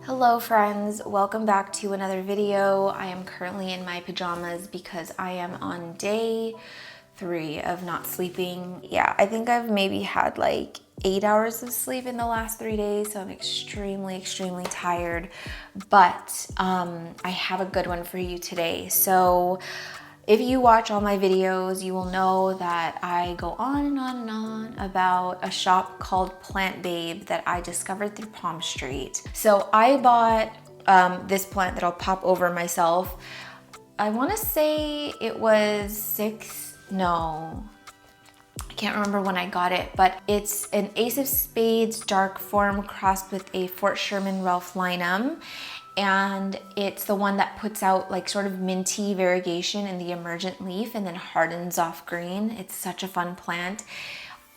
Hello friends, welcome back to another video. I am currently in my pajamas because I am on day 3 of not sleeping. Yeah, I think I've maybe had like 8 hours of sleep in the last 3 days, so I'm extremely tired. But I have a good one for you today. So if you watch all my videos, you will know that I go on and on and on about a shop called Plant Babe that I discovered through Palm Street. So I bought this plant that I'll pop over myself. I want to say it was I can't remember when I got it, but it's an Ace of Spades dark form crossed with a Fort Sherman Ralph Linum. And it's the one that puts out like sort of minty variegation in the emergent leaf and then hardens off green. It's such a fun plant.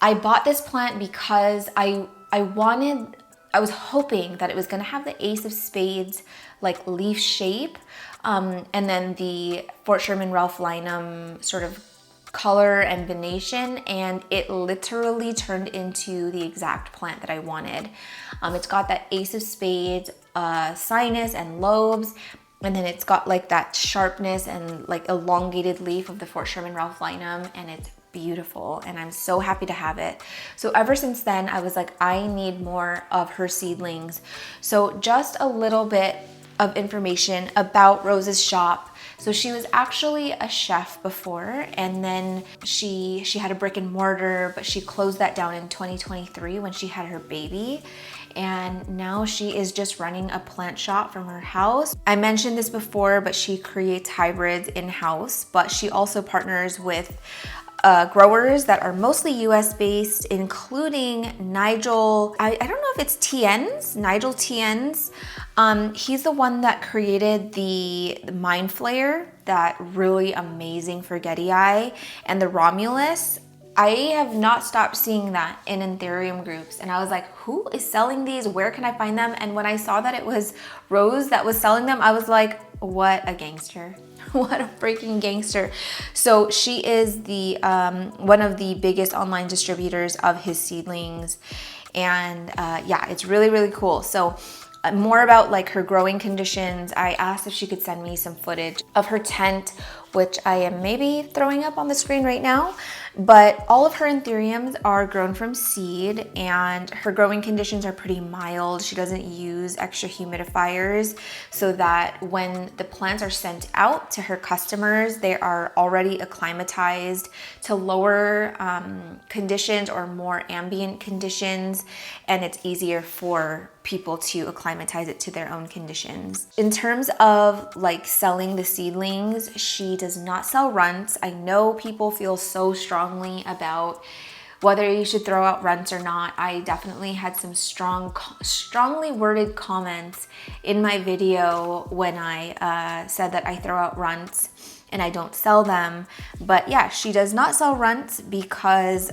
I bought this plant because I was hoping that it was gonna have the Ace of Spades like leaf shape, and then the Fort Sherman Ralph Linum sort of color and venation, and it literally turned into the exact plant that I wanted. It's got that Ace of Spades sinus and lobes, and then it's got like that sharpness and like elongated leaf of the Fort Sherman Ralph Linum, and it's beautiful, and I'm so happy to have it. So ever since then, I was like, I need more of her seedlings. So just a little bit of information about Rose's shop. So she was actually a chef before, and then she had a brick and mortar, but she closed that down in 2023 when she had her baby. And now she is just running a plant shop from her house. I mentioned this before, but she creates hybrids in-house, but she also partners with growers that are mostly US based, including Nigel, I don't know if it's Tien's, Nigel Tien's. He's the one that created the Mind Flayer, that really amazing forgetti, and the Romulus. I have not stopped seeing that in anthurium groups, and I was like, who is selling these? Where can I find them? And when I saw that it was Rose that was selling them, I was like, what a gangster. What a freaking gangster. So she is the one of the biggest online distributors of his seedlings, and yeah, it's really cool. So more about like her growing conditions, I asked if she could send me some footage of her tent, which I am maybe throwing up on the screen right now. But all of her anthuriums are grown from seed, and her growing conditions are pretty mild. She doesn't use extra humidifiers, so that when the plants are sent out to her customers, they are already acclimatized to lower conditions or more ambient conditions, and it's easier for people to acclimatize it to their own conditions. In terms of like selling the seedlings, she does not sell runts. I know people feel so strongly about whether you should throw out runts or not. I definitely had some strongly worded comments in my video when I said that I throw out runts and I don't sell them. But yeah, she does not sell runts because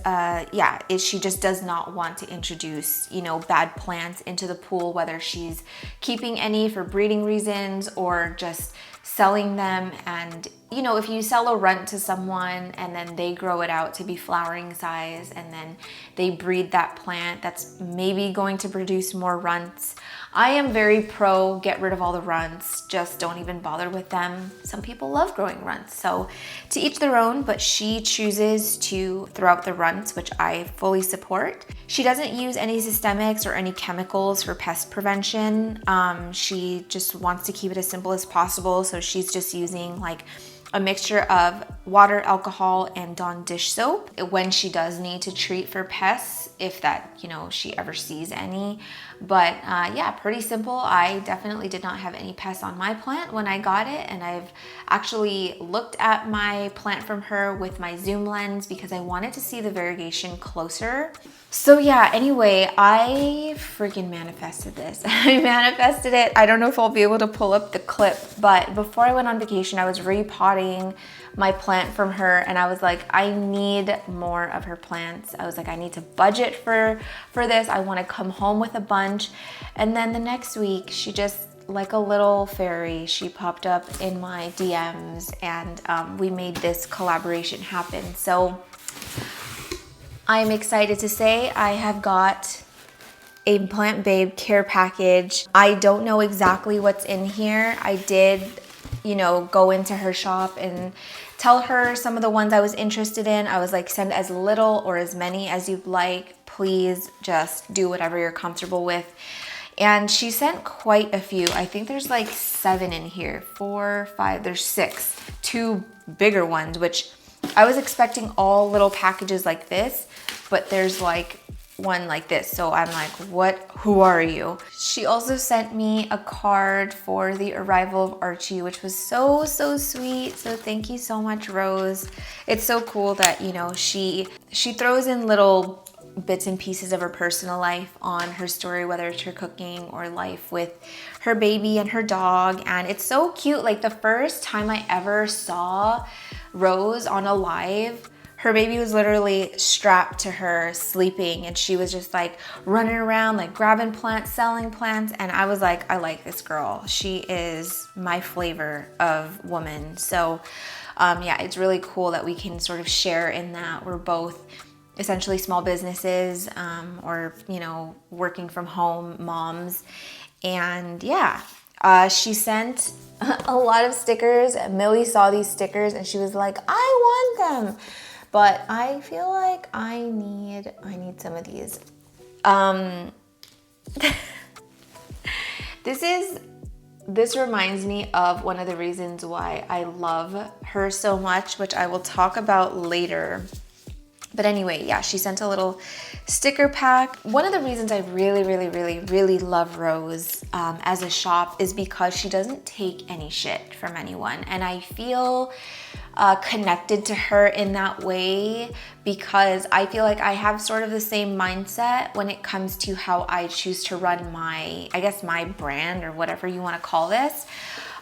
she just does not want to introduce, you know, bad plants into the pool, whether she's keeping any for breeding reasons or just selling them. And you know, if you sell a runt to someone and then they grow it out to be flowering size and then they breed that plant that's maybe going to produce more runts, I am very pro get rid of all the runts, just don't even bother with them. Some people love growing runts, so to each their own, but she chooses to throw out the runts, which I fully support. She doesn't use any systemics or any chemicals for pest prevention. She just wants to keep it as simple as possible, so she's just using like a mixture of water, alcohol, and Dawn dish soap when she does need to treat for pests, if that, you know, she ever sees any. But yeah, pretty simple. I definitely did not have any pests on my plant when I got it, and I've actually looked at my plant from her with my zoom lens because I wanted to see the variegation closer. So yeah, anyway, I freaking manifested this. I manifested it. I don't know if I'll be able to pull up the clip, but before I went on vacation, I was repotting my plant from her, and I was like, I need more of her plants. I was like, I need to budget for this. I want to come home with a bunch. And then the next week, she just, like a little fairy, she popped up in my DMs, and we made this collaboration happen. So I'm excited to say I have got a Plant Babe care package. I don't know exactly what's in here. I did, you know, go into her shop and tell her some of the ones I was interested in. I was like, send as little or as many as you'd like. Please just do whatever you're comfortable with. And she sent quite a few. I think there's like 7 in here, 4, 5, there's 6. 2 bigger ones, which I was expecting all little packages like this, but there's like one like this. So I'm like, what, who are you? She also sent me a card for the arrival of Archie, which was so sweet. So thank you so much, Rose. It's so cool that, you know, she throws in little bits and pieces of her personal life on her story, whether it's her cooking or life with her baby and her dog. And it's so cute. Like the first time I ever saw Rose on a live, her baby was literally strapped to her sleeping, and she was just like running around, like grabbing plants, selling plants. And I was like, I like this girl. She is my flavor of woman. So yeah, it's really cool that we can sort of share in that. We're both essentially small businesses or, you know, working from home moms. And yeah, she sent a lot of stickers. Millie saw these stickers and she was like, I want them. But I feel like I need some of these. This reminds me of one of the reasons why I love her so much, which I will talk about later. But anyway, yeah, she sent a little sticker pack. One of the reasons I really love Rose as a shop is because she doesn't take any shit from anyone. And I feel connected to her in that way because I feel like I have sort of the same mindset when it comes to how I choose to run my, I guess, my brand or whatever you want to call this.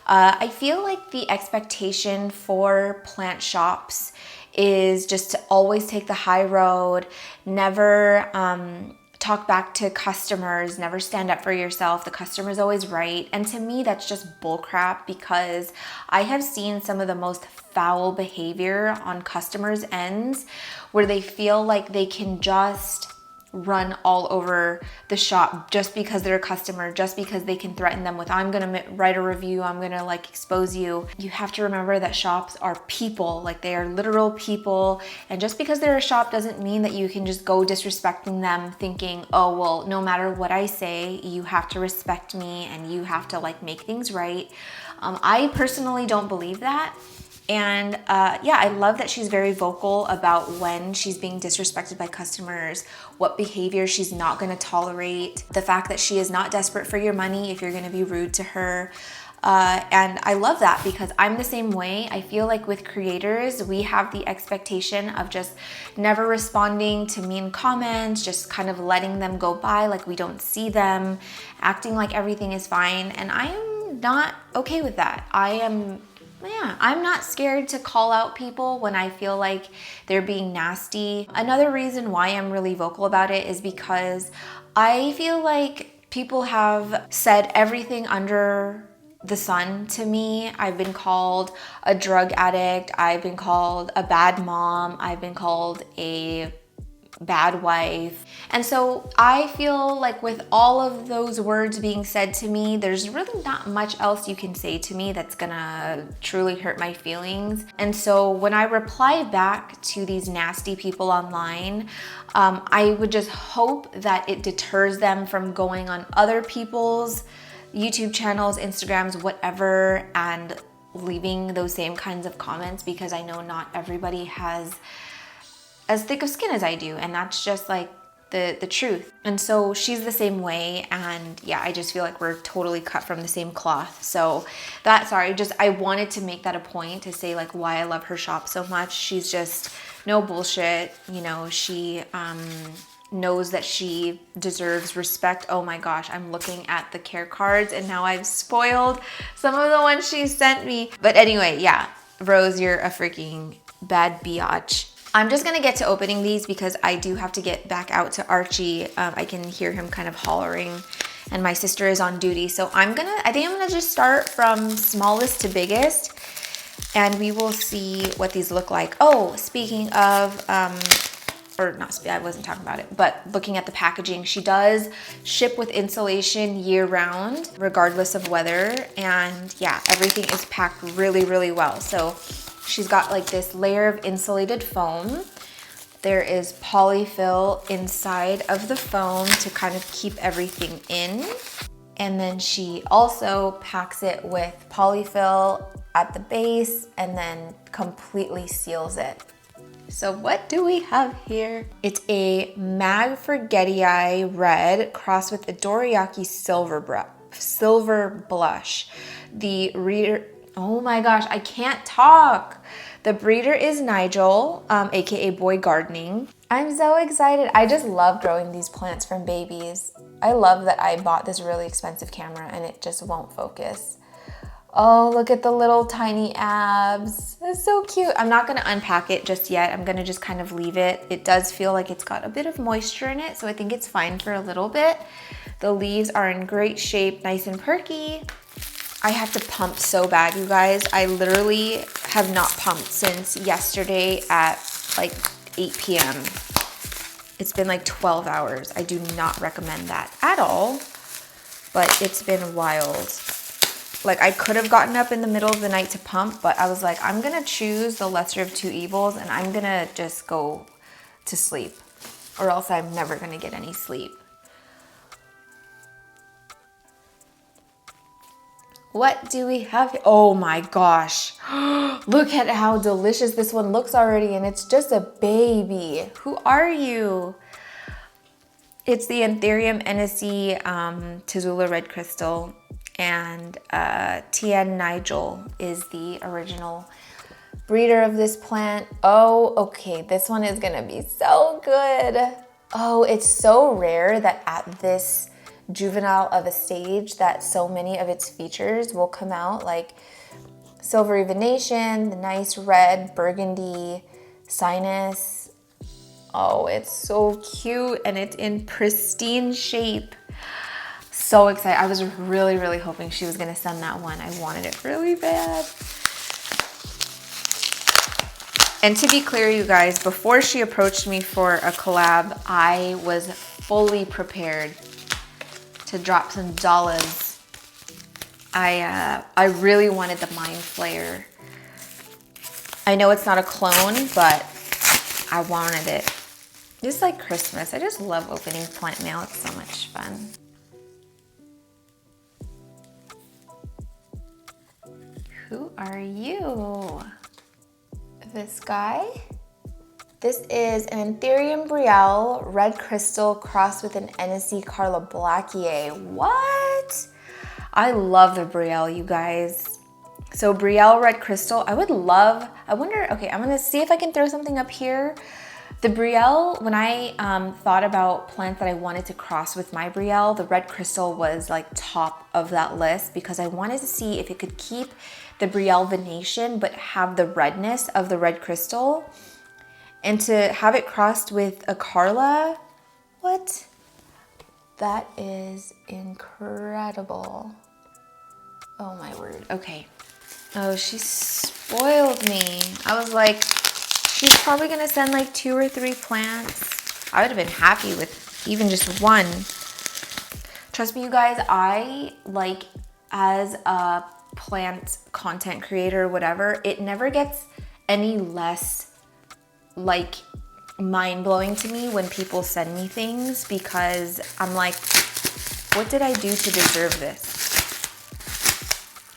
I feel like the expectation for plant shops is just to always take the high road, never talk back to customers, never stand up for yourself. The customer's always right. And to me, that's just bullcrap because I have seen some of the most foul behavior on customers' ends where they feel like they can just run all over the shop just because they're a customer, just because they can threaten them with, I'm gonna write a review, I'm gonna like expose you. You have to remember that shops are people, like they are literal people. And just because they're a shop doesn't mean that you can just go disrespecting them thinking, oh, well, no matter what I say, you have to respect me and you have to like make things right. I personally don't believe that. And yeah, I love that she's very vocal about when she's being disrespected by customers, what behavior she's not going to tolerate, the fact that she is not desperate for your money if you're going to be rude to her. And I love that because I'm the same way. I feel like with creators, we have the expectation of just never responding to mean comments, just kind of letting them go by like we don't see them, acting like everything is fine. And I am not okay with that. I'm not scared to call out people when I feel like they're being nasty. Another reason why I'm really vocal about it is because I feel like people have said everything under the sun to me. I've been called a drug addict. I've been called a bad mom. I've been called a bad wife. And so I feel like with all of those words being said to me, there's really not much else you can say to me that's gonna truly hurt my feelings. And so when I reply back to these nasty people online, I would just hope that it deters them from going on other people's YouTube channels, Instagrams, whatever, and leaving those same kinds of comments because I know not everybody has as thick of skin as I do, and that's just like the truth. And so she's the same way, and yeah, I just feel like we're totally cut from the same cloth. So I wanted to make that a point to say like why I love her shop so much. She's just no bullshit, you know. She knows that she deserves respect. Oh my gosh, I'm looking at the care cards and now I've spoiled some of the ones she sent me. But anyway, yeah, Rose, you're a freaking bad biatch. I'm just gonna get to opening these because I do have to get back out to Archie. I can hear him kind of hollering and my sister is on duty. So I think I'm gonna just start from smallest to biggest and we will see what these look like. Oh, speaking of or not, I wasn't talking about it, but looking at the packaging, she does ship with insulation year round, regardless of weather. And yeah, everything is packed really, really well. So she's got like this layer of insulated foam. There is polyfill inside of the foam to kind of keep everything in. And then she also packs it with polyfill at the base and then completely seals it. So what do we have here? It's a magforgetii red crossed with a dorayaki silver blush. The reader, oh my gosh, I can't talk. The breeder is Nigel, aka Boy Gardening. I'm so excited. I just love growing these plants from babies. I love that I bought this really expensive camera and it just won't focus. Oh, look at the little tiny abs. It's so cute. I'm not gonna unpack it just yet. I'm gonna just kind of leave it. It does feel like it's got a bit of moisture in it, so I think it's fine for a little bit. The leaves are in great shape, nice and perky. I have to pump so bad, you guys. I literally have not pumped since yesterday at like 8 p.m. It's been like 12 hours. I do not recommend that at all, but it's been wild. Like I could have gotten up in the middle of the night to pump, but I was like, I'm gonna choose the lesser of two evils and I'm gonna just go to sleep, or else I'm never gonna get any sleep. What do we have here? Oh my gosh. Look at how delicious this one looks already, and it's just a baby. Who are you? It's the Anthurium NSE Tazula Red Crystal, and TN Nigel is the original breeder of this plant. Oh, okay, this one is gonna be so good. Oh, it's so rare that at this juvenile of a stage that so many of its features will come out, like silvery venation, the nice red burgundy sinus. Oh, it's so cute and it's in pristine shape. So excited. I was really, really hoping she was gonna send that one. I wanted it really bad. And to be clear, you guys, before she approached me for a collab, I was fully prepared to drop some dollars. I really wanted the Mind Flayer. I know it's not a clone, but I wanted it. Just like Christmas. I just love opening plant mail. It's so much fun. Who are you? This guy? This is an Anthurium Brielle red crystal crossed with an NSE carlablackiae. What? I love the Brielle, you guys. So Brielle red crystal, I wonder, okay, I'm gonna see if I can throw something up here. The Brielle, when I thought about plants that I wanted to cross with my Brielle, the red crystal was like top of that list because I wanted to see if it could keep the Brielle venation but have the redness of the red crystal. And to have it crossed with a Carla, what? That is incredible. Oh my word, okay. Oh, she spoiled me. I was like, she's probably gonna send like 2 or 3 plants. I would have been happy with even just one. Trust me, you guys, I like, as a plant content creator, whatever, it never gets any less like mind-blowing to me when people send me things, because I'm like, what did I do to deserve this?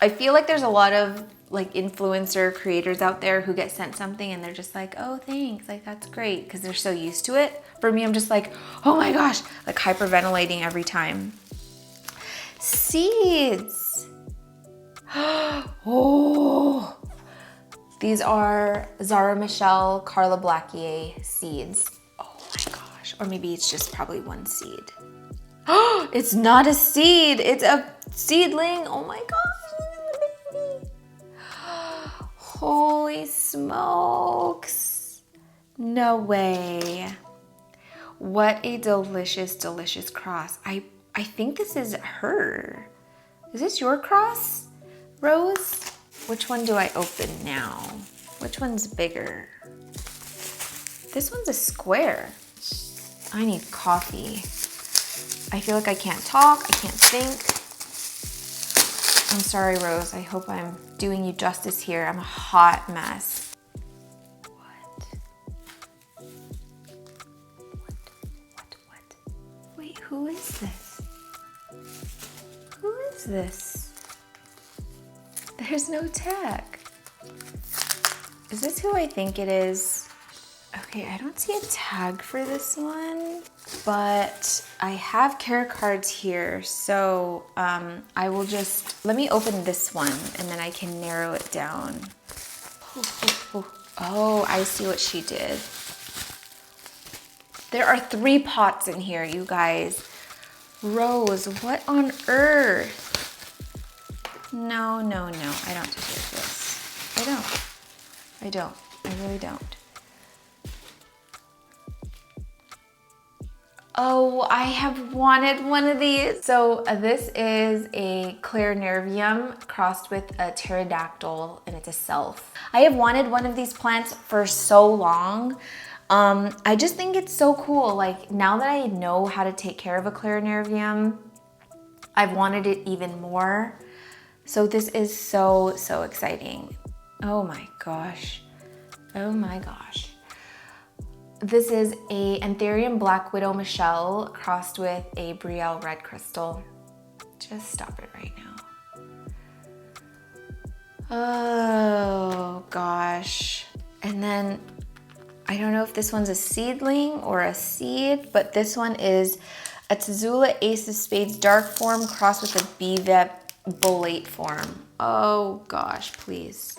I feel like there's a lot of like influencer creators out there who get sent something and they're just like, oh, thanks, like that's great, because they're so used to it. For me, I'm just like, oh my gosh, like hyperventilating every time. Seeds. Oh, these are Zara Michelle carlablackiae seeds. Oh my gosh, or maybe it's just probably one seed. Oh, it's not a seed, it's a seedling. Oh my gosh, look at the baby. Holy smokes. No way. What a delicious, delicious cross. I think this is her. Is this your cross, Rose? Which one do I open now? Which one's bigger? This one's a square. I need coffee. I feel like I can't talk, I can't think. I'm sorry, Rose. I hope I'm doing you justice here. I'm a hot mess. What? Wait, who is this? Who is this? There's no tag. Is this who I think it is? Okay, I don't see a tag for this one, but I have care cards here, so I will just, let me open this one and then I can narrow it down. Oh, I see what she did. There are 3 pots in here, you guys. Rose, what on earth? No, no, no, I don't deserve this. I don't, I really don't. Oh, I have wanted one of these. So this is a clarinervium crossed with a pterodactyl, and it's a self. I have wanted one of these plants for so long. I just think it's so cool. Like, now that I know how to take care of a clarinervium, I've wanted it even more. So this is so, so exciting. Oh my gosh. Oh my gosh. This is a anthurium black widow Michelle crossed with a Brielle red crystal. Just stop it right now. Oh gosh. And then I don't know if this one's a seedling or a seed, but this one is a Tzula Ace of Spades dark form crossed with a baybe bolate form. Oh gosh, please.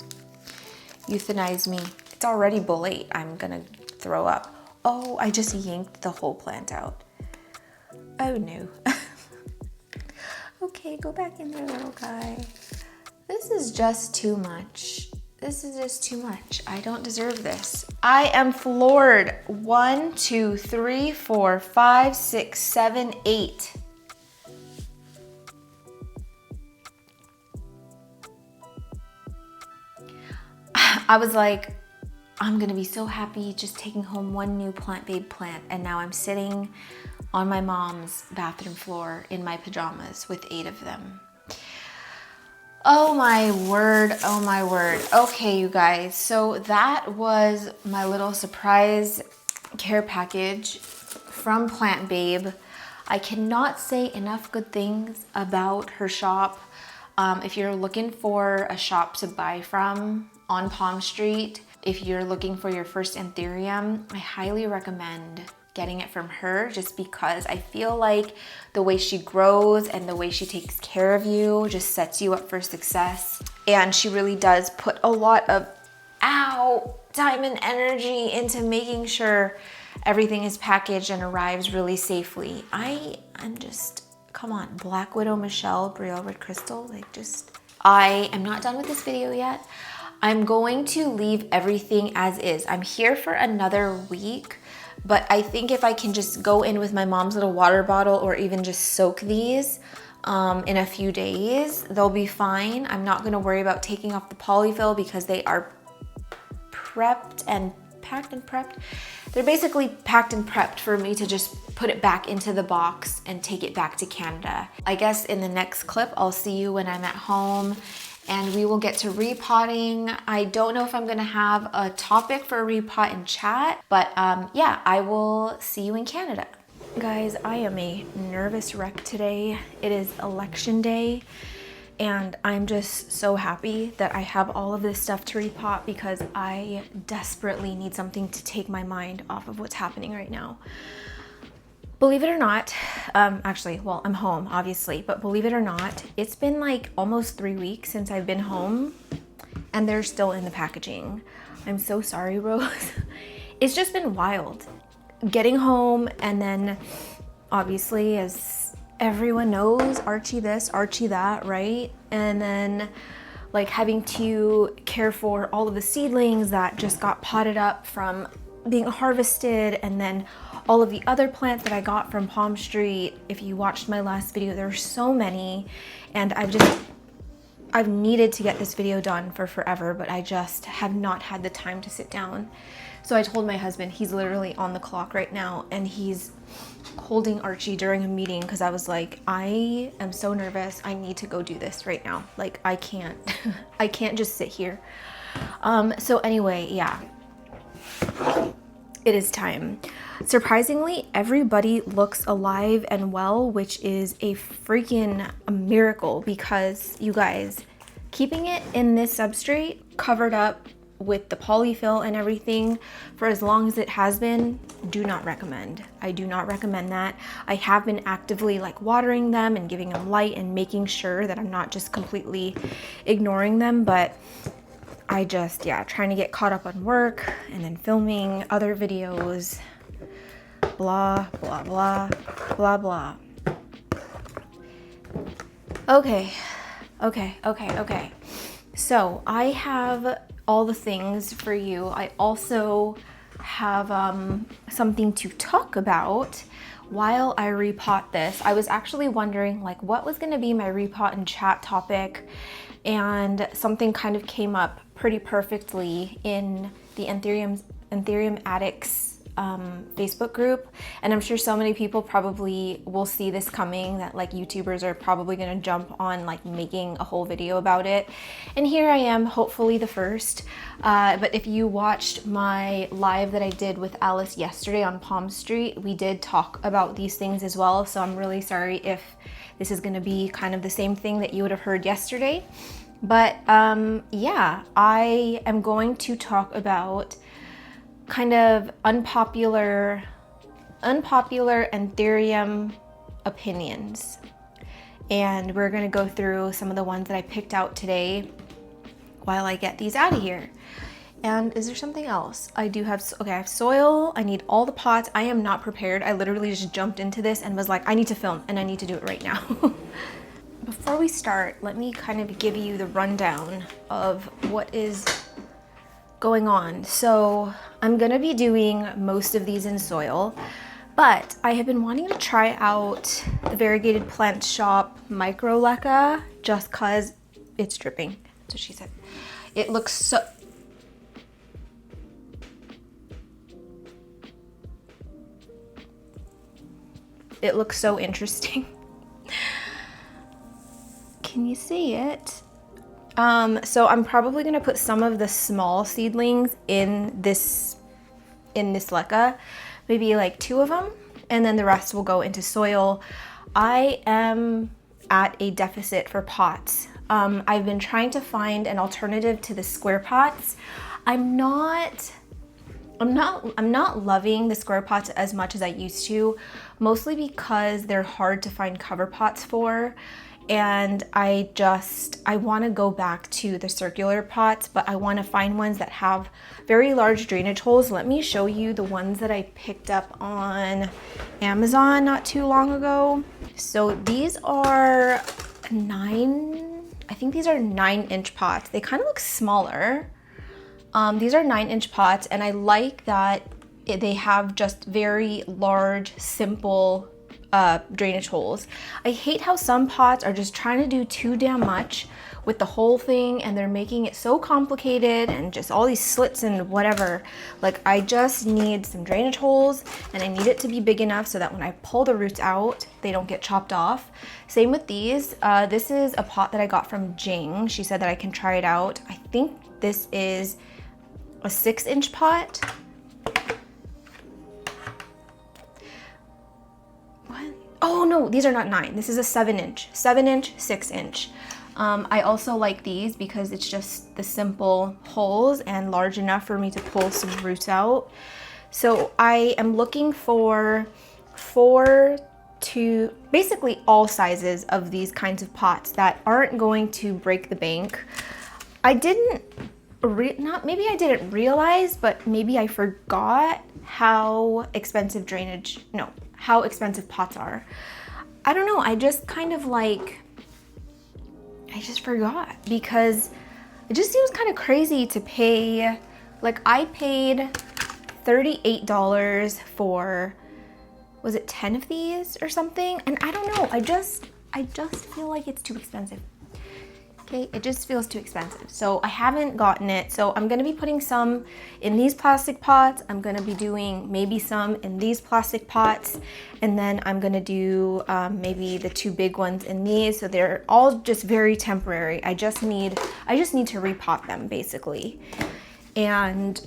Euthanize me. It's already bolate. I'm gonna throw up. Oh, I just yanked the whole plant out. Oh no. Okay, go back in there, little guy. This is just too much. This is just too much. I don't deserve this. I am floored. 1, 2, 3, 4, 5, 6, 7, 8. I was like, I'm gonna be so happy just taking home one new baybe plant, and now I'm sitting on my mom's bathroom floor in my pajamas with 8 of them. Oh my word, oh my word. Okay, you guys, so that was my little surprise care package from baybe. I cannot say enough good things about her shop. If you're looking for a shop to buy from on Palm Street, if you're looking for your first anthurium, I highly recommend getting it from her, just because I feel like the way she grows and the way she takes care of you just sets you up for success. And she really does put a lot of time and energy into making sure everything is packaged and arrives really safely. I'm just, come on, Black Widow Michelle, Brielle Red Crystal, like just, I am not done with this video yet. I'm going to leave everything as is. I'm here for another week, but I think if I can just go in with my mom's little water bottle or even just soak these in a few days, they'll be fine. I'm not gonna worry about taking off the polyfill because they are prepped and packed and prepped. They're basically packed and prepped for me to just put it back into the box and take it back to Canada. I guess in the next clip, I'll see you when I'm at home and we will get to repotting. I don't know if I'm gonna have a topic for a repot in chat, but yeah, I will see you in Canada. Guys, I am a nervous wreck today. It is election day, and I'm just so happy that I have all of this stuff to repot because I desperately need something to take my mind off of what's happening right now. Believe it or not, actually, well, I'm home, obviously, but believe it or not, it's been like almost 3 weeks since I've been home, and they're still in the packaging. I'm so sorry, Rose. It's just been wild. Getting home, and then, obviously, as everyone knows, Archie this, Archie that, right? And then, like, having to care for all of the seedlings that just got potted up from being harvested, and then all of the other plants that I got from Palm Street. If you watched my last video, there were so many, and I've I've needed to get this video done for forever, but I just have not had the time to sit down. So I told my husband, he's literally on the clock right now, and he's holding Archie during a meeting because I was like, I am so nervous. I need to go do this right now. Like, I can't, I can't just sit here. So anyway, yeah, it is time. Surprisingly, everybody looks alive and well, which is a freaking miracle because you guys, keeping it in this substrate covered up with the polyfill and everything for as long as it has been, do not recommend. I do not recommend that. I have been actively like watering them and giving them light and making sure that I'm not just completely ignoring them, but I just, yeah, trying to get caught up on work and then filming other videos, blah, blah, blah, blah, blah. Okay. So I have all the things for you. I also have something to talk about while I repot this. I was actually wondering like what was gonna be my repot and chat topic, and something kind of came up pretty perfectly in the Anthurium Addicts Facebook group, and I'm sure so many people probably will see this coming, that like YouTubers are probably gonna jump on like making a whole video about it, and here I am, hopefully the first. But if you watched my live that I did with Alice yesterday on Palm Street, we did talk about these things as well, so I'm really sorry if this is gonna be kind of the same thing that you would have heard yesterday. But yeah, I am going to talk about kind of unpopular anthurium opinions. And we're gonna go through some of the ones that I picked out today while I get these out of here. And is there something else? I do have, okay, I have soil, I need all the pots. I am not prepared. I literally just jumped into this and was like, I need to film and I need to do it right now. Before we start, let me kind of give you the rundown of what is going on. So I'm gonna be doing most of these in soil, but I have been wanting to try out the Variegated Plant Shop Micro Leca just cause it's dripping. That's what she said. It looks so, it looks so interesting. Can you see it? So I'm probably gonna put some of the small seedlings in this leca, maybe like 2 of them, and then the rest will go into soil. I am at a deficit for pots. I've been trying to find an alternative to the square pots. I'm not loving the square pots as much as I used to, mostly because they're hard to find cover pots for. And I want to go back to the circular pots, but I want to find ones that have very large drainage holes. Let me show you the ones that I picked up on Amazon not too long ago. So these are I think these are 9-inch pots. They kind of look smaller. These are 9-inch pots, and I like that they have just very large, simple drainage holes. I hate how some pots are just trying to do too damn much with the whole thing, and they're making it so complicated and just all these slits and whatever. Like, I just need some drainage holes, and I need it to be big enough so that when I pull the roots out, they don't get chopped off. Same with these. This is a pot that I got from Jing. She said that I can try it out. I think this is a 6-inch pot. Oh no, these are not 9. This is a 7-inch, 6-inch. I also like these because it's just the simple holes and large enough for me to pull some roots out. So I am looking for 4 to basically all sizes of these kinds of pots that aren't going to break the bank. I didn't, maybe I didn't realize, but maybe I forgot how expensive how expensive pots are. I don't know, I just kind of like, I just forgot, because it just seems kind of crazy to pay, like I paid $38 for, was it 10 of these or something? And I don't know, I just feel like it's too expensive. Okay, it just feels too expensive. So I haven't gotten it. So I'm gonna be putting some in these plastic pots. I'm gonna be doing maybe some in these plastic pots. And then I'm gonna do maybe the 2 big ones in these. So they're all just very temporary. I just need to repot them basically. And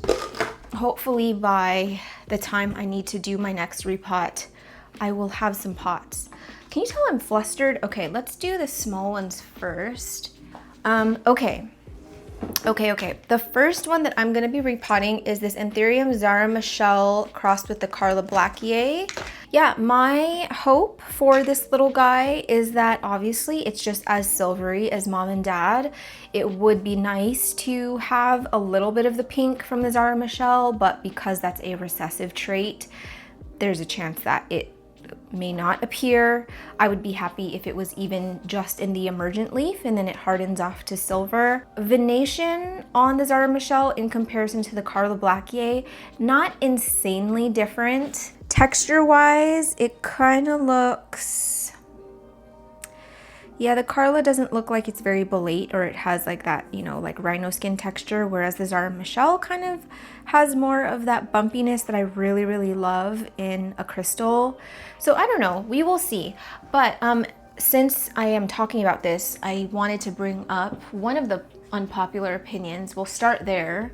hopefully by the time I need to do my next repot, I will have some pots. Can you tell I'm flustered? Okay, let's do the small ones first. Okay. The first one that I'm gonna be repotting is this Anthurium Zara Michelle crossed with the carlablackiaes. Yeah, my hope for this little guy is that obviously it's just as silvery as mom and dad. It would be nice to have a little bit of the pink from the Zara Michelle, but because that's a recessive trait, there's a chance that it may not appear. I would be happy if it was even just in the emergent leaf and then it hardens off to silver. Venation on the Zara Michelle in comparison to the carlablackiaes, not insanely different. Texture wise, it kind of looks, yeah, the Carla doesn't look like it's very bolete or it has like that, you know, like rhino skin texture, whereas the Zara Michelle kind of has more of that bumpiness that I really, really love in a crystal. So I don't know, we will see. But since I am talking about this, I wanted to bring up one of the unpopular opinions. We'll start there.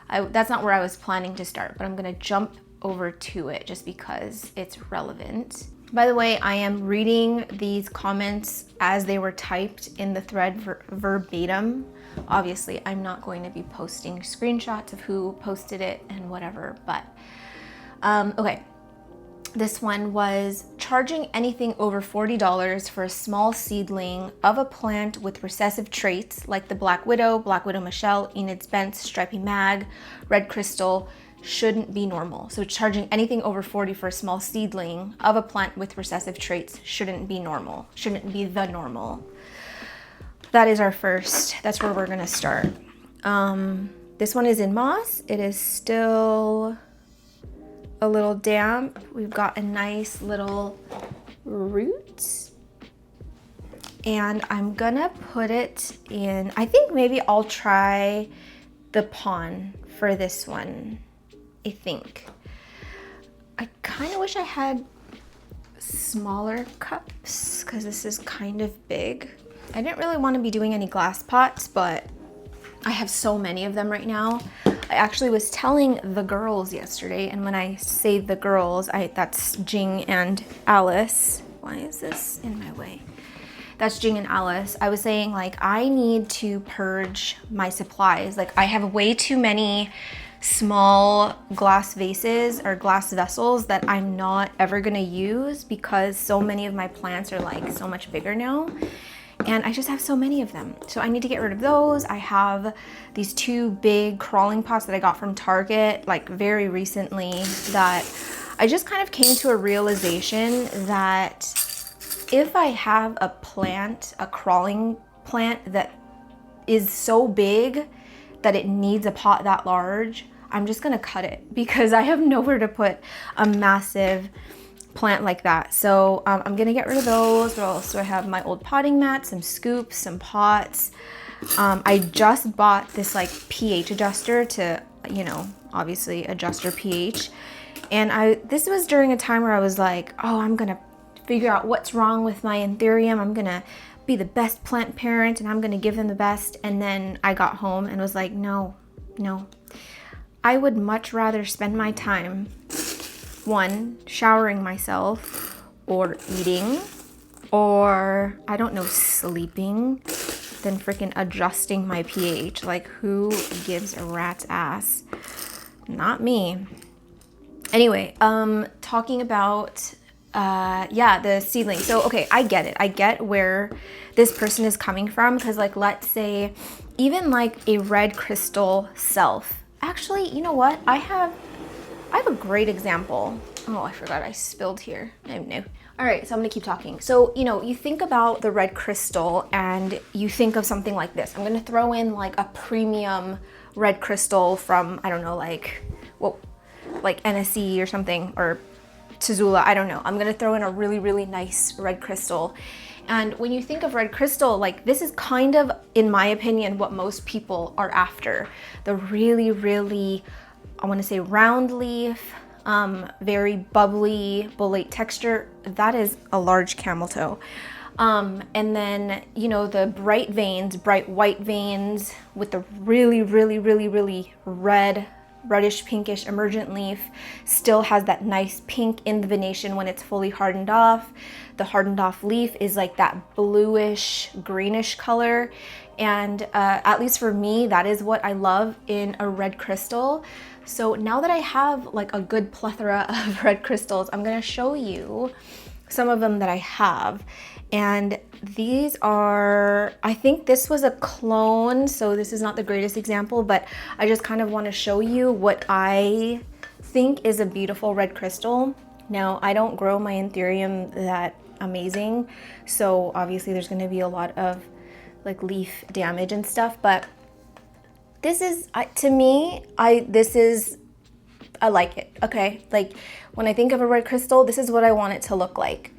That's not where I was planning to start, but I'm gonna jump over to it just because it's relevant. By the way, I am reading these comments as they were typed in the thread verbatim. Obviously, I'm not going to be posting screenshots of who posted it and whatever, but okay. This one was charging anything over $40 for a small seedling of a plant with recessive traits like the Black Widow Michelle, Enid's Bent, Stripy Mag, Red Crystal, shouldn't be normal. So charging anything over $40 for a small seedling of a plant with recessive traits shouldn't be normal, shouldn't be the normal. That is our first, that's where we're gonna start. This one is in moss. It is still a little damp. We've got a nice little root. And I'm gonna put it in, I think maybe I'll try the pon for this one. I think. I kind of wish I had smaller cups because this is kind of big. I didn't really want to be doing any glass pots, but I have so many of them right now. I actually was telling the girls yesterday, and when I say the girls, that's Jing and Alice. Why is this in my way? That's Jing and Alice. I was saying like I need to purge my supplies. Like I have way too many small glass vases or glass vessels that I'm not ever gonna use because so many of my plants are like so much bigger now. And I just have so many of them. So I need to get rid of those. I have these 2 big crawling pots that I got from Target like very recently that I just kind of came to a realization that if I have a plant, a crawling plant that is so big that it needs a pot that large, I'm just gonna cut it because I have nowhere to put a massive plant like that. So I'm gonna get rid of those. What else do I have? My old potting mat, some scoops, some pots. I just bought this like pH adjuster to, you know, obviously adjust your pH. And this was during a time where I was like, oh, I'm gonna figure out what's wrong with my anthurium. I'm gonna be the best plant parent and I'm gonna give them the best. And then I got home and was like, no. I would much rather spend my time, 1, showering myself or eating or, I don't know, sleeping than freaking adjusting my pH. Like who gives a rat's ass? Not me. Anyway, talking about, yeah, the seedling. So, okay, I get it. I get where this person is coming from because like, let's say even like a red crystal self. Actually, you know what? I have a great example. Oh, I forgot I spilled here. I know. All right, so I'm gonna keep talking. So, you know, you think about the red crystal and you think of something like this. I'm gonna throw in like a premium red crystal from, I don't know, like, well, like NSE or something, or Tazula, I don't know. I'm gonna throw in a really, really nice red crystal. And when you think of red crystal, like this is kind of, in my opinion, what most people are after. The really, really, I want to say round leaf, very bubbly, bolete texture. That is a large camel toe. And then, you know, the bright veins, bright white veins with the really, really, really, really reddish pinkish emergent leaf still has that nice pink in the venation when it's fully hardened off. The hardened off leaf is like that bluish, greenish color. And at least for me, that is what I love in a red crystal. So now that I have like a good plethora of red crystals, I'm gonna show you some of them that I have. And these are, I think this was a clone, so this is not the greatest example, but I just kind of want to show you what I think is a beautiful red crystal. Now, I don't grow my anthurium that amazing, so obviously there's going to be a lot of like leaf damage and stuff, but this is, to me, I like it, okay? Like when I think of a red crystal, this is what I want it to look like.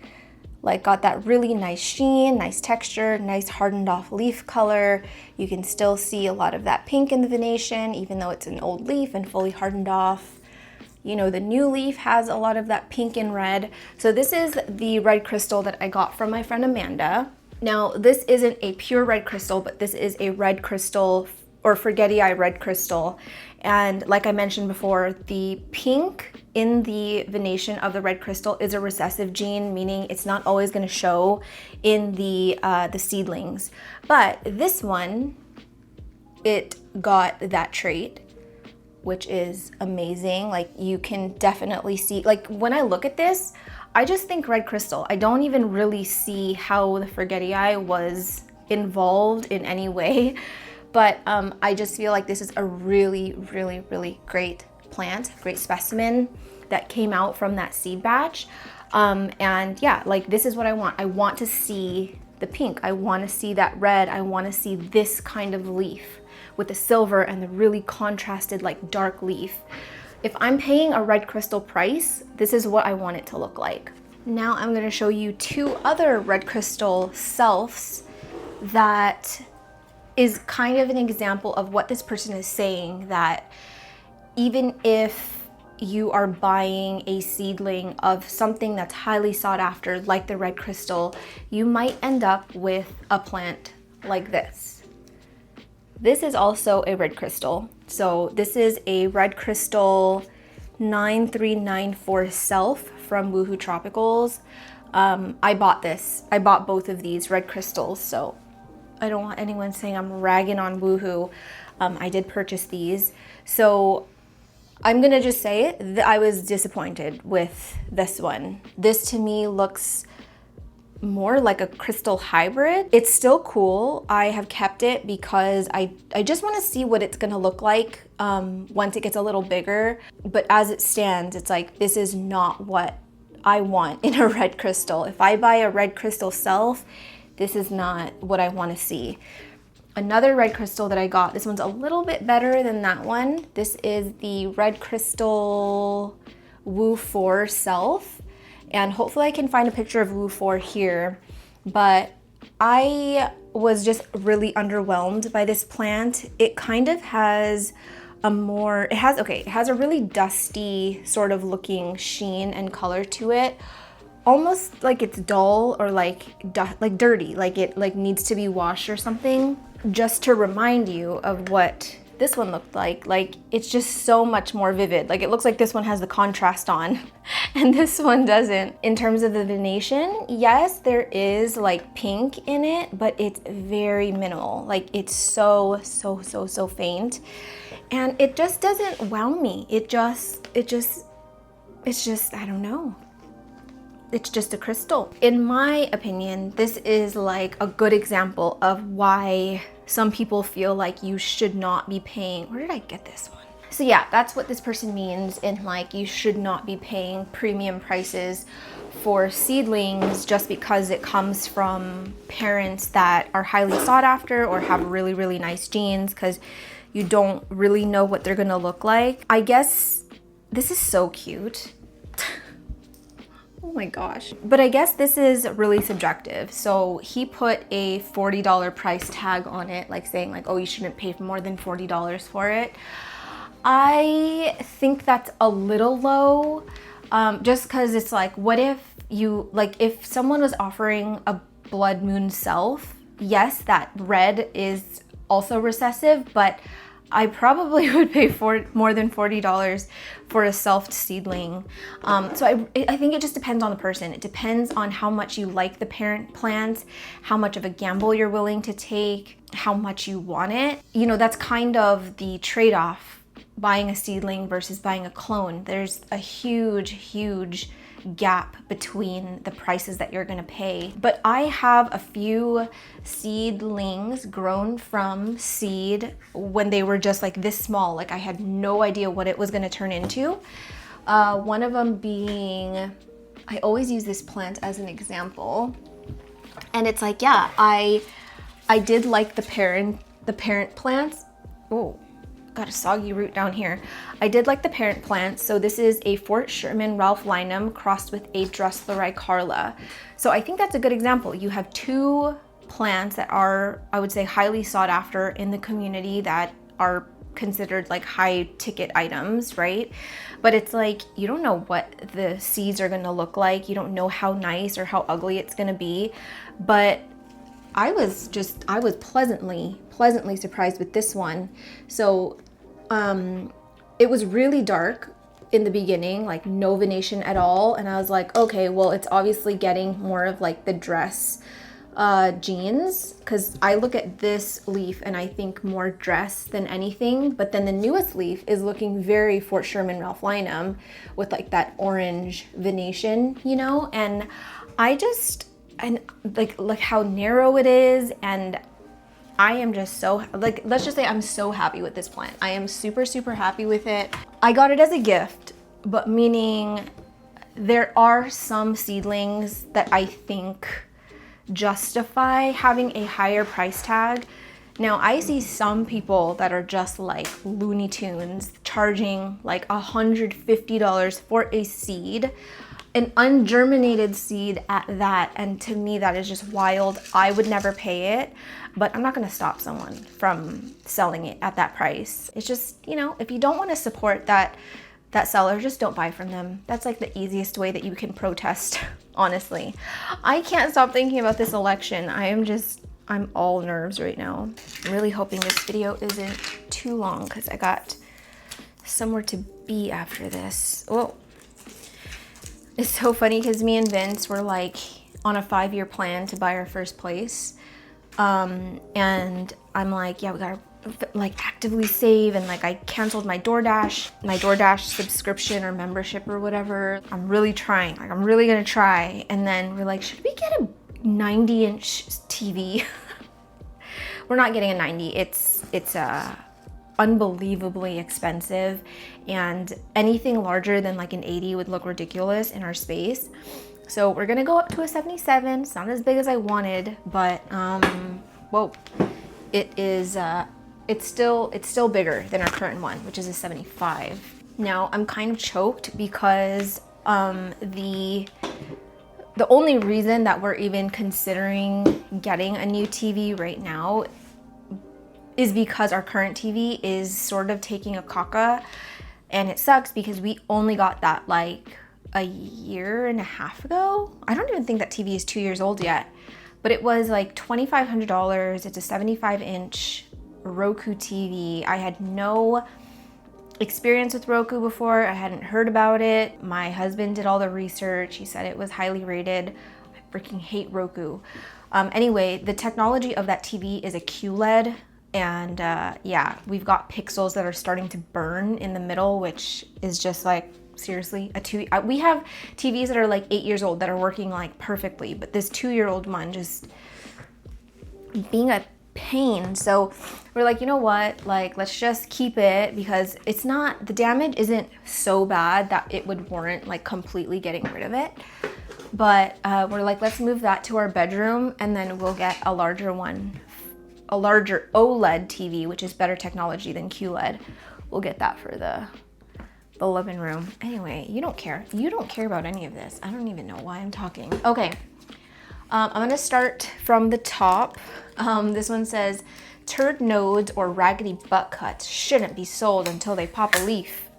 Like got that really nice sheen, nice texture, nice hardened off leaf color. You can still see a lot of that pink in the venation, even though it's an old leaf and fully hardened off. You know, the new leaf has a lot of that pink and red. So this is the red crystal that I got from my friend Amanda. Now, this isn't a pure red crystal, but this is a red crystal or forget-eye red crystal. And like I mentioned before, the pink in the venation of the red crystal is a recessive gene, meaning it's not always going to show in the seedlings. But this one, it got that trait, which is amazing. Like you can definitely see, like when I look at this, I just think red crystal. I don't even really see how the forget-eye was involved in any way. But I just feel like this is a really, really, really great plant, great specimen that came out from that seed batch. And yeah, like this is what I want. I want to see the pink. I want to see that red. I want to see this kind of leaf with the silver and the really contrasted like dark leaf. If I'm paying a red crystal price, this is what I want it to look like. Now I'm going to show you two other red crystal selves that is kind of an example of what this person is saying, that even if you are buying a seedling of something that's highly sought after, like the red crystal, you might end up with a plant like this. This is also a red crystal. So this is a red crystal 9394 self from Woohoo Tropicals. I bought this. I bought both of these red crystals, so I don't want anyone saying I'm ragging on Woohoo. I did purchase these. So I'm gonna just say it, I was disappointed with this one. This to me looks more like a crystal hybrid. It's still cool. I have kept it because I just wanna see what it's gonna look like once it gets a little bigger. But as it stands, it's like, this is not what I want in a red crystal. If I buy a red crystal self, this is not what I want to see. Another red crystal that I got, this one's a little bit better than that one. This is the red crystal Woo 4 self. And hopefully I can find a picture of Woo 4 here. But I was just really underwhelmed by this plant. It kind of has it has a really dusty sort of looking sheen and color to it. Almost like it's dull or like dirty, like it needs to be washed or something. Just to remind you of what this one looked like it's just so much more vivid. Like it looks like this one has the contrast on and this one doesn't. In terms of the venation, yes, there is like pink in it, but it's very minimal. Like it's so faint. And it just doesn't wow me. It's just, I don't know. It's just a crystal. In my opinion, this is like a good example of why some people feel like you should not be paying. Where did I get this one? So yeah, that's what this person means in like you should not be paying premium prices for seedlings just because it comes from parents that are highly sought after or have really, really nice genes, because you don't really know what they're gonna look like. I guess this is so cute. Oh my gosh. But I guess this is really subjective. So he put a $40 price tag on it, like saying like, oh, you shouldn't pay more than $40 for it. I think that's a little low, just because it's like, what if you, like if someone was offering a blood moon self, yes, that red is also recessive, but I probably would pay more than $40 for a self seedling. So I think it just depends on the person. It depends on how much you like the parent plants, how much of a gamble you're willing to take, how much you want it. You know, that's kind of the trade-off, buying a seedling versus buying a clone. There's a huge gap between the prices that you're gonna pay. But I have a few seedlings grown from seed when they were just like this small. Like I had no idea what it was gonna turn into. One of them being, I always use this plant as an example. And it's like, yeah, I did like the parent plants. Oh, got a soggy root down here. I did like the parent plants. So this is a Fort Sherman Ralph Linum crossed with a Dressleri Carla. So I think that's a good example. You have two plants that are, I would say, highly sought after in the community, that are considered like high ticket items, right? But it's like, you don't know what the seeds are gonna look like. You don't know how nice or how ugly it's gonna be. But I was pleasantly surprised with this one. So it was really dark in the beginning, like no venation at all. And I was like, okay, well, it's obviously getting more of like the dress genes, because I look at this leaf and I think more dress than anything. But then the newest leaf is looking very Fort Sherman Ralph Linum with like that orange venation, you know? And and like how narrow it is, and I am just so, like, let's just say I'm so happy with this plant. I am super happy with it. I got it as a gift, but meaning there are some seedlings that I think justify having a higher price tag. Now I see some people that are just like Looney Tunes charging like $150 for a seed, an ungerminated seed at that. And to me, that is just wild. I would never pay it, but I'm not gonna stop someone from selling it at that price. It's just, you know, if you don't wanna support that seller, just don't buy from them. That's like the easiest way that you can protest, honestly. I can't stop thinking about this election. I'm all nerves right now. I'm really hoping this video isn't too long because I got somewhere to be after this. Oh. It's so funny because me and Vince were like on a 5-year plan to buy our first place. And I'm like, yeah, we gotta like actively save, and like I canceled my DoorDash subscription or membership or whatever. I'm really trying, like I'm really gonna try. And then we're like, should we get a 90-inch TV? We're not getting a 90. It's unbelievably expensive, and anything larger than like an 80 would look ridiculous in our space. So we're gonna go up to a 77. It's not as big as I wanted, but whoa, it's still bigger than our current one, which is a 75. Now I'm kind of choked because the only reason that we're even considering getting a new TV right now is because our current TV is sort of taking a caca, and it sucks because we only got that like a year and a half ago. I don't even think that TV is 2 years old yet, but it was like $2,500. It's a 75-inch Roku TV. I had no experience with Roku before. I hadn't heard about it. My husband did all the research. He said it was highly rated. I freaking hate Roku. Anyway, the technology of that TV is a QLED. And yeah, we've got pixels that are starting to burn in the middle, which is just like, seriously, we have TVs that are like 8 years old that are working like perfectly, but this 2-year-old one just being a pain. So we're like, you know what, like let's just keep it, because the damage isn't so bad that it would warrant like completely getting rid of it. But we're like, let's move that to our bedroom, and then we'll get a larger one, a larger OLED TV, which is better technology than QLED. We'll get that for the living room. Anyway, you don't care. You don't care about any of this. I don't even know why I'm talking. Okay, I'm gonna start from the top. This one says, turd nodes or raggedy butt cuts shouldn't be sold until they pop a leaf.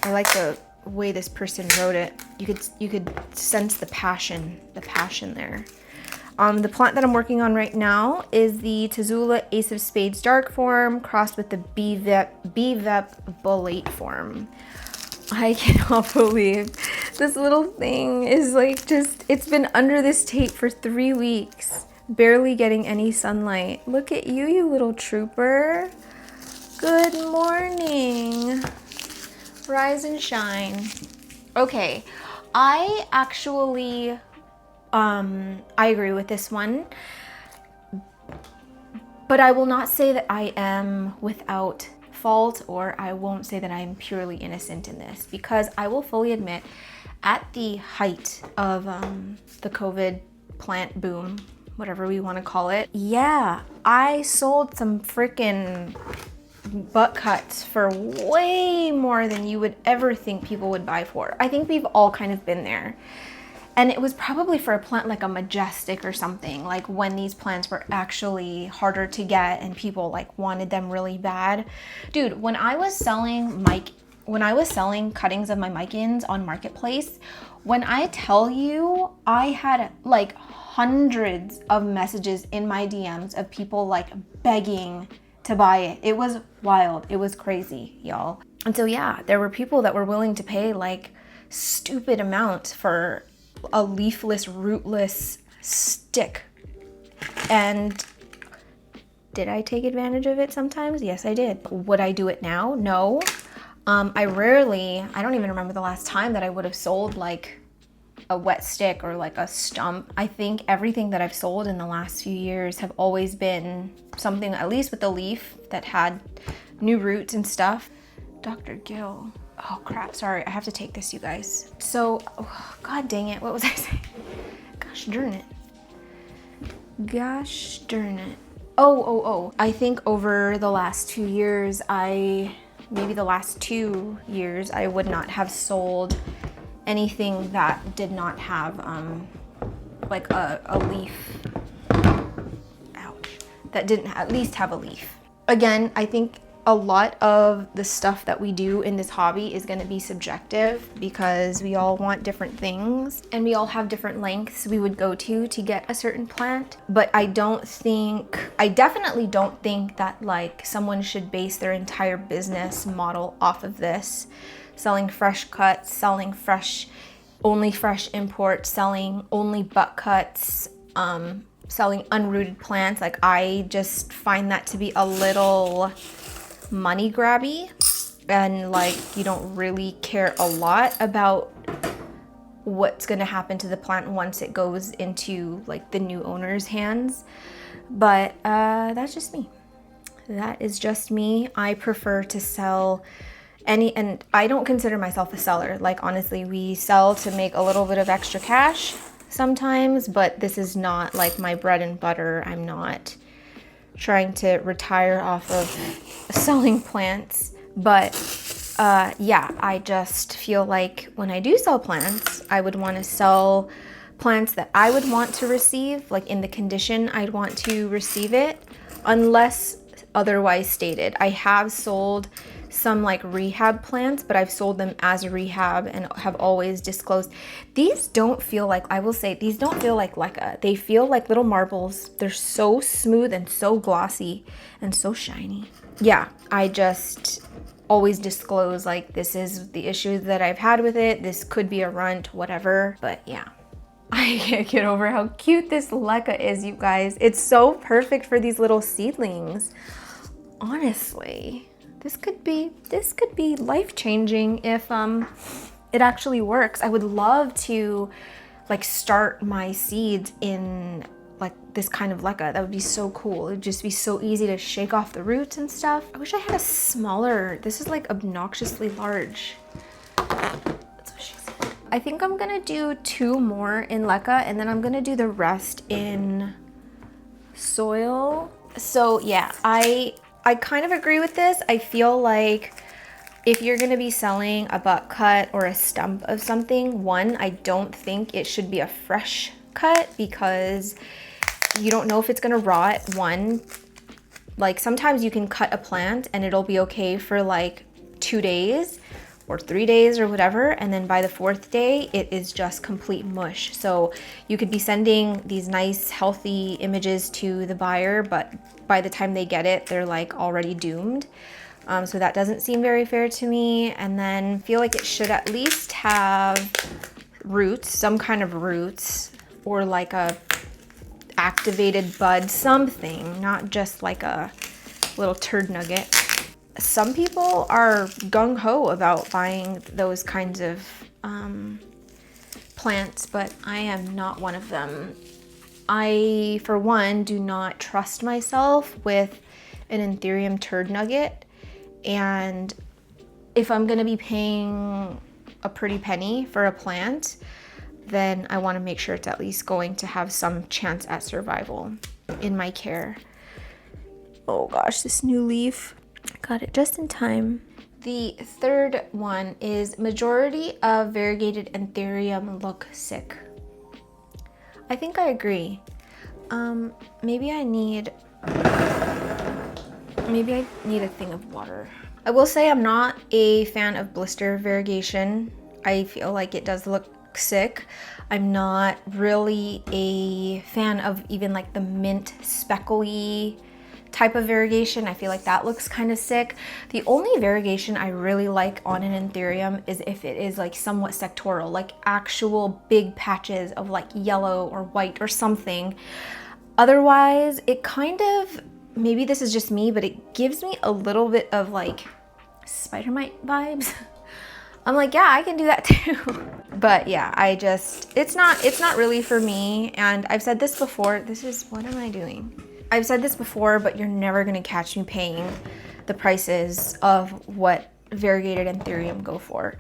I like the way this person wrote it. You could sense the passion there. The plant that I'm working on right now is the Tazula Ace of Spades dark form crossed with the Bvep bullate form. I cannot believe this little thing is like it's been under this tape for 3 weeks, barely getting any sunlight. Look at you, you little trooper. Good morning. Rise and shine. Okay, I actually, I agree with this one, but I will not say that I am without fault, or I won't say that I am purely innocent in this, because I will fully admit, at the height of the COVID plant boom, whatever we want to call it, yeah, I sold some freaking butt cuts for way more than you would ever think people would buy for. I think we've all kind of been there. And it was probably for a plant like a majestic or something, like when these plants were actually harder to get and people like wanted them really bad. Dude, when I was selling cuttings of my micans on Marketplace, when I tell you I had like hundreds of messages in my DMs of people like begging to buy it. It was wild. It was crazy, y'all. And so yeah, there were people that were willing to pay like stupid amounts for a leafless, rootless stick. And did I take advantage of it sometimes? Yes, I did. Would I do it now? No. I don't even remember the last time that I would have sold like a wet stick or like a stump. I think everything that I've sold in the last few years have always been something, at least with the leaf, that had new roots and stuff. Dr. Gill. Oh crap, sorry, I have to take this, you guys. So, god dang it, what was I saying? Gosh darn it. Gosh darn it. Oh. I think over the last 2 years, maybe the last 2 years, I would not have sold anything that did not have like a leaf. Ouch. That didn't at least have a leaf. Again, I think a lot of the stuff that we do in this hobby is going to be subjective, because we all want different things and we all have different lengths we would go to get a certain plant. But I definitely don't think that like someone should base their entire business model off of this. Selling fresh cuts, selling only fresh imports, selling only butt cuts, selling unrooted plants. Like, I just find that to be a little money grabby, and like you don't really care a lot about what's going to happen to the plant once it goes into like the new owner's hands. But that's just me. That is just me. I prefer to sell and I don't consider myself a seller. Like, honestly, we sell to make a little bit of extra cash sometimes, but this is not like my bread and butter. I'm not trying to retire off of selling plants. But yeah, I just feel like when I do sell plants, I would want to sell plants that I would want to receive, like in the condition I'd want to receive it, unless otherwise stated. I have sold some like rehab plants, but I've sold them as a rehab and have always disclosed. These don't feel like, I will say, these don't feel like leca. They feel like little marbles. They're so smooth and so glossy and so shiny. Yeah, I just always disclose like, this is the issue that I've had with it. This could be a runt, whatever. But yeah, I can't get over how cute this leca is, you guys. It's so perfect for these little seedlings. Honestly. This could be life-changing if it actually works. I would love to like start my seeds in like this kind of leca. That would be so cool. It'd just be so easy to shake off the roots and stuff. I wish I had a smaller, this is like obnoxiously large. That's what she said. I think I'm gonna do 2 more in leca, and then I'm gonna do the rest in soil. So yeah, I kind of agree with this. I feel like If you're gonna be selling a butt cut or a stump of something, one, I don't think it should be a fresh cut because you don't know if it's gonna rot. One, like sometimes you can cut a plant and it'll be okay for like 2 days or 3 days or whatever, and then by the 4th day it is just complete mush. So you could be sending these nice healthy images to the buyer, but by the time they get it, they're like already doomed. So that doesn't seem very fair to me. And then feel like it should at least have roots, some kind of roots, or like a activated bud, something, not just like a little turd nugget. Some people are gung-ho about buying those kinds of plants, but I am not one of them. I, for one, do not trust myself with an anthurium turd nugget. And if I'm gonna be paying a pretty penny for a plant, then I wanna make sure it's at least going to have some chance at survival in my care. Oh gosh, this new leaf. I got it just in time. The third one is majority of variegated anthurium look sick. I think I agree. Maybe I need a thing of water. I will say I'm not a fan of blister variegation. I feel like it does look sick. I'm not really a fan of even like the mint speckly type of variegation. I feel like that looks kind of sick. The only variegation I really like on an anthurium is if it is like somewhat sectoral, like actual big patches of like yellow or white or something. Otherwise, it kind of, maybe this is just me, but it gives me a little bit of like spider mite vibes. I'm like, yeah, I can do that too. But yeah, it's not really for me. And I've said this before, what am I doing? I've said this before, but you're never gonna catch me paying the prices of what variegated anthurium go for.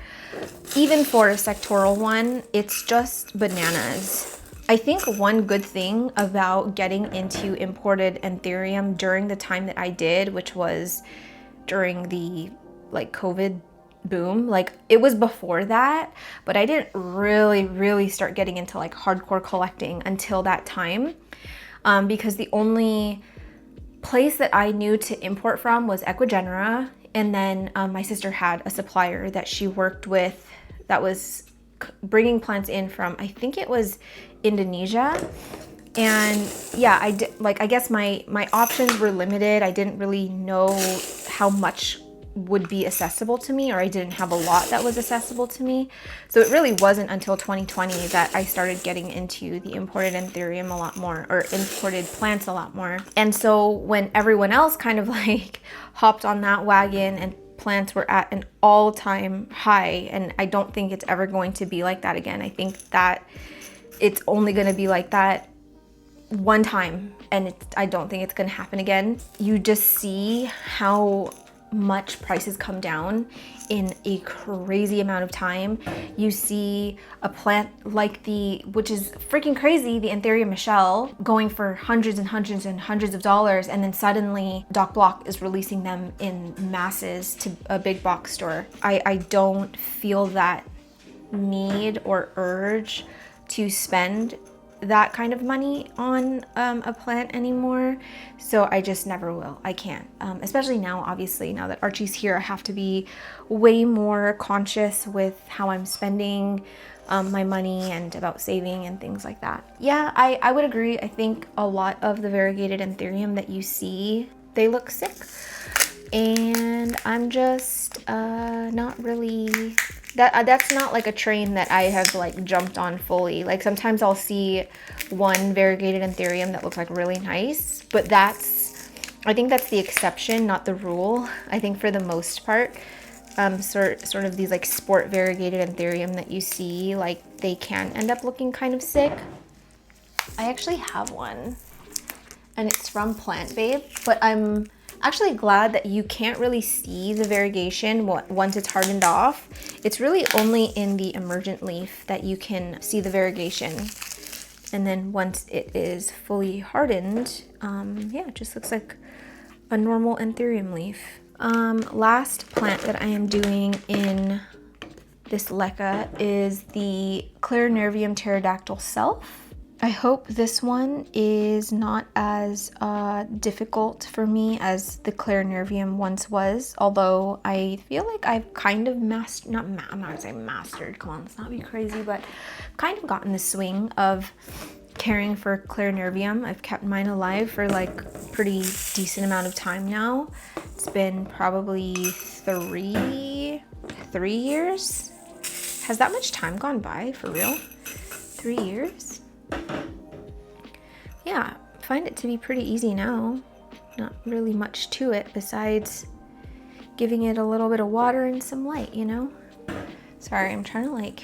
Even for a sectoral one, it's just bananas. I think one good thing about getting into imported anthurium during the time that I did, which was during the like COVID boom, like it was before that, but I didn't really start getting into like hardcore collecting until that time. Because the only place that I knew to import from was Equigenera, and then my sister had a supplier that she worked with that was bringing plants in from, I think it was Indonesia. And yeah, I guess my options were limited. I didn't really know how much would be accessible to me, or I didn't have a lot that was accessible to me. So it really wasn't until 2020 that I started getting into the imported anthurium a lot more, or imported plants a lot more. And so when everyone else kind of like hopped on that wagon and plants were at an all-time high, and I don't think it's ever going to be like that again. I think that it's only going to be like that one time, and I don't think it's going to happen again. You just see how much prices come down in a crazy amount of time. You see a plant like which is freaking crazy, the Anthurium Michelle, going for hundreds and hundreds and hundreds of dollars, and then suddenly Doc Block is releasing them in masses to a big box store. I don't feel that need or urge to spend that kind of money on a plant anymore, so I just never will. I can't, especially now. Obviously, now that Archie's here, I have to be way more conscious with how I'm spending my money and about saving and things like that. Yeah, I would agree. I think a lot of the variegated anthurium that you see, they look sick, and I'm just not really. That's not like a train that I have like jumped on fully. Like sometimes I'll see one variegated anthurium that looks like really nice, but I think that's the exception, not the rule. I think for the most part, sort of these like sport variegated anthurium that you see, like they can end up looking kind of sick. I actually have one, and it's from Plant Babe, but I'm actually glad that you can't really see the variegation once it's hardened off. It's really only in the emergent leaf that you can see the variegation. And then once it is fully hardened, yeah, it just looks like a normal anthurium leaf. Last plant that I am doing in this leca is the Clarinervium pterodactyl self. I hope this one is not as difficult for me as the Clarinervium once was, although I feel like I've kind of I'm not gonna say mastered, come on, let's not be crazy, but kind of gotten the swing of caring for Clarinervium. I've kept mine alive for like a pretty decent amount of time now. It's been probably three years. Has that much time gone by, for real? 3 years? Yeah, I find it to be pretty easy now. Not really much to it besides giving it a little bit of water and some light, you know? Sorry, I'm trying to like...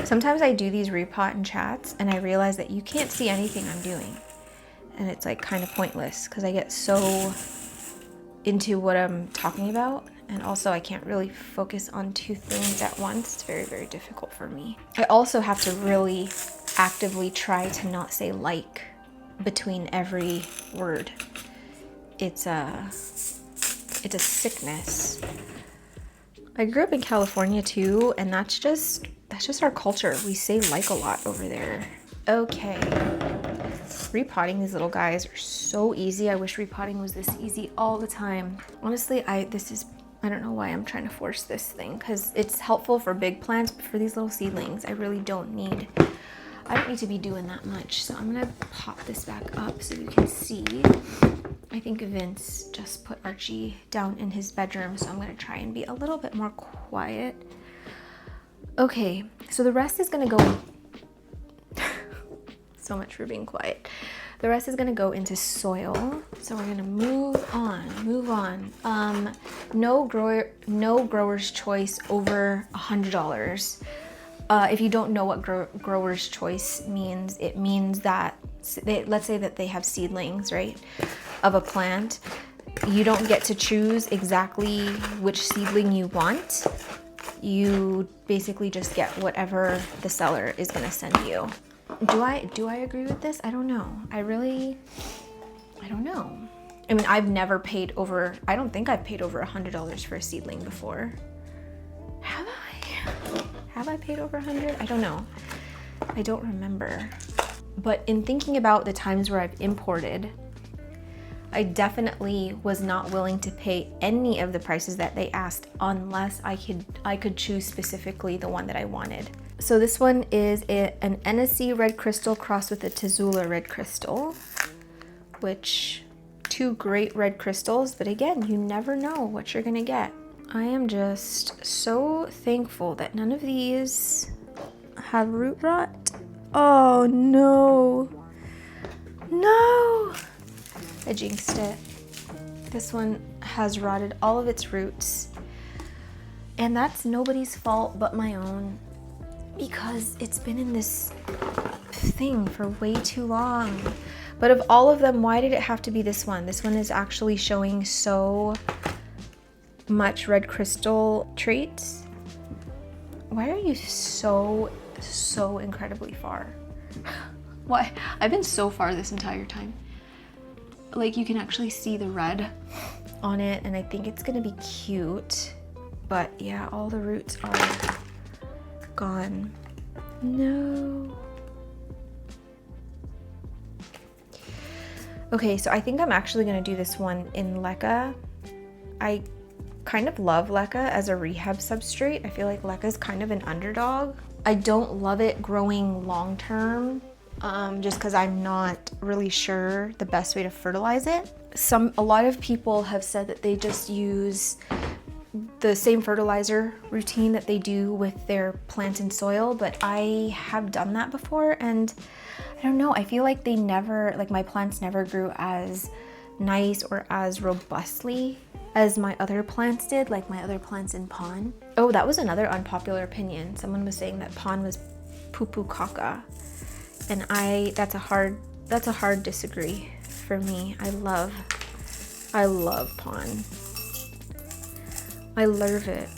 Sometimes I do these repot and chats and I realize that you can't see anything I'm doing. And it's like kind of pointless because I get so into what I'm talking about. And also I can't really focus on two things at once. It's very, very difficult for me. I also have to really actively try to not say like between every word. It's a sickness. I grew up in California too, and that's just our culture. We say like a lot over there. Okay. Repotting these little guys are so easy. I wish repotting was this easy all the time. Honestly, I don't know why I'm trying to force this thing because it's helpful for big plants, but for these little seedlings, I really don't need to be doing that much. So I'm gonna pop this back up so you can see. I think Vince just put Archie down in his bedroom, so I'm gonna try and be a little bit more quiet. Okay, so the rest is gonna go, so much for being quiet. The rest is gonna go into soil. So we're gonna move on. No grower's choice over $100. If you don't know what grower's choice means, it means that, let's say that they have seedlings, right, of a plant. You don't get to choose exactly which seedling you want. You basically just get whatever the seller is gonna send you. Do I agree with this? I don't know. I don't know. I mean, I've never paid over, I don't think I've paid over $100 for a seedling before. Have I? Have I paid over 100? I don't know. I don't remember. But in thinking about the times where I've imported, I definitely was not willing to pay any of the prices that they asked unless I could choose specifically the one that I wanted. So this one is an NSC red crystal crossed with a Tazula red crystal, which two great red crystals, but again, you never know what you're gonna get. I am just so thankful that none of these have root rot. Oh no, no. I jinxed it. This one has rotted all of its roots, and that's nobody's fault but my own, because it's been in this thing for way too long. But of all of them, why did it have to be this one? This one is actually showing so much red crystal traits. Why are you so incredibly far? Why? I've been so far this entire time. Like, you can actually see the red on it, and I think it's gonna be cute. But yeah, all the roots are gone. No. Okay, so I think I'm actually gonna do this one in leca. I kind of love leca as a rehab substrate. I feel like leca is kind of an underdog. I don't love it growing long term, just because I'm not really sure the best way to fertilize it. A lot of people have said that they just use the same fertilizer routine that they do with their plant and soil, but I have done that before, and I don't know, I feel like my plants never grew as nice or as robustly as my other plants did, like my other plants in pond. Oh, that was another unpopular opinion. Someone was saying that pond was poo-poo caca, and that's a hard disagree for me. I love pond. I love it.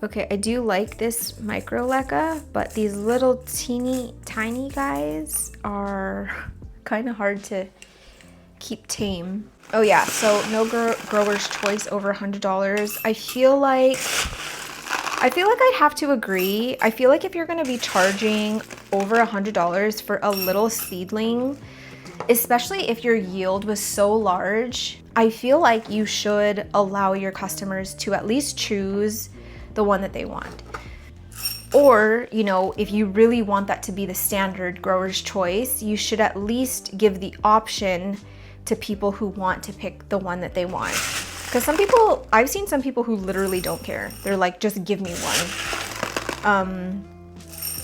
Okay, I do like this micro leca, but these little tiny guys are kind of hard to keep tame. Oh yeah, so no grower's choice over $100. I feel like I'd have to agree. I feel like if you're gonna be charging over $100 for a little seedling, especially if your yield was so large, I feel like you should allow your customers to at least choose the one that they want. Or, you know, if you really want that to be the standard grower's choice, you should at least give the option to people who want to pick the one that they want. Because some people, I've seen some people who literally don't care. They're like, just give me one.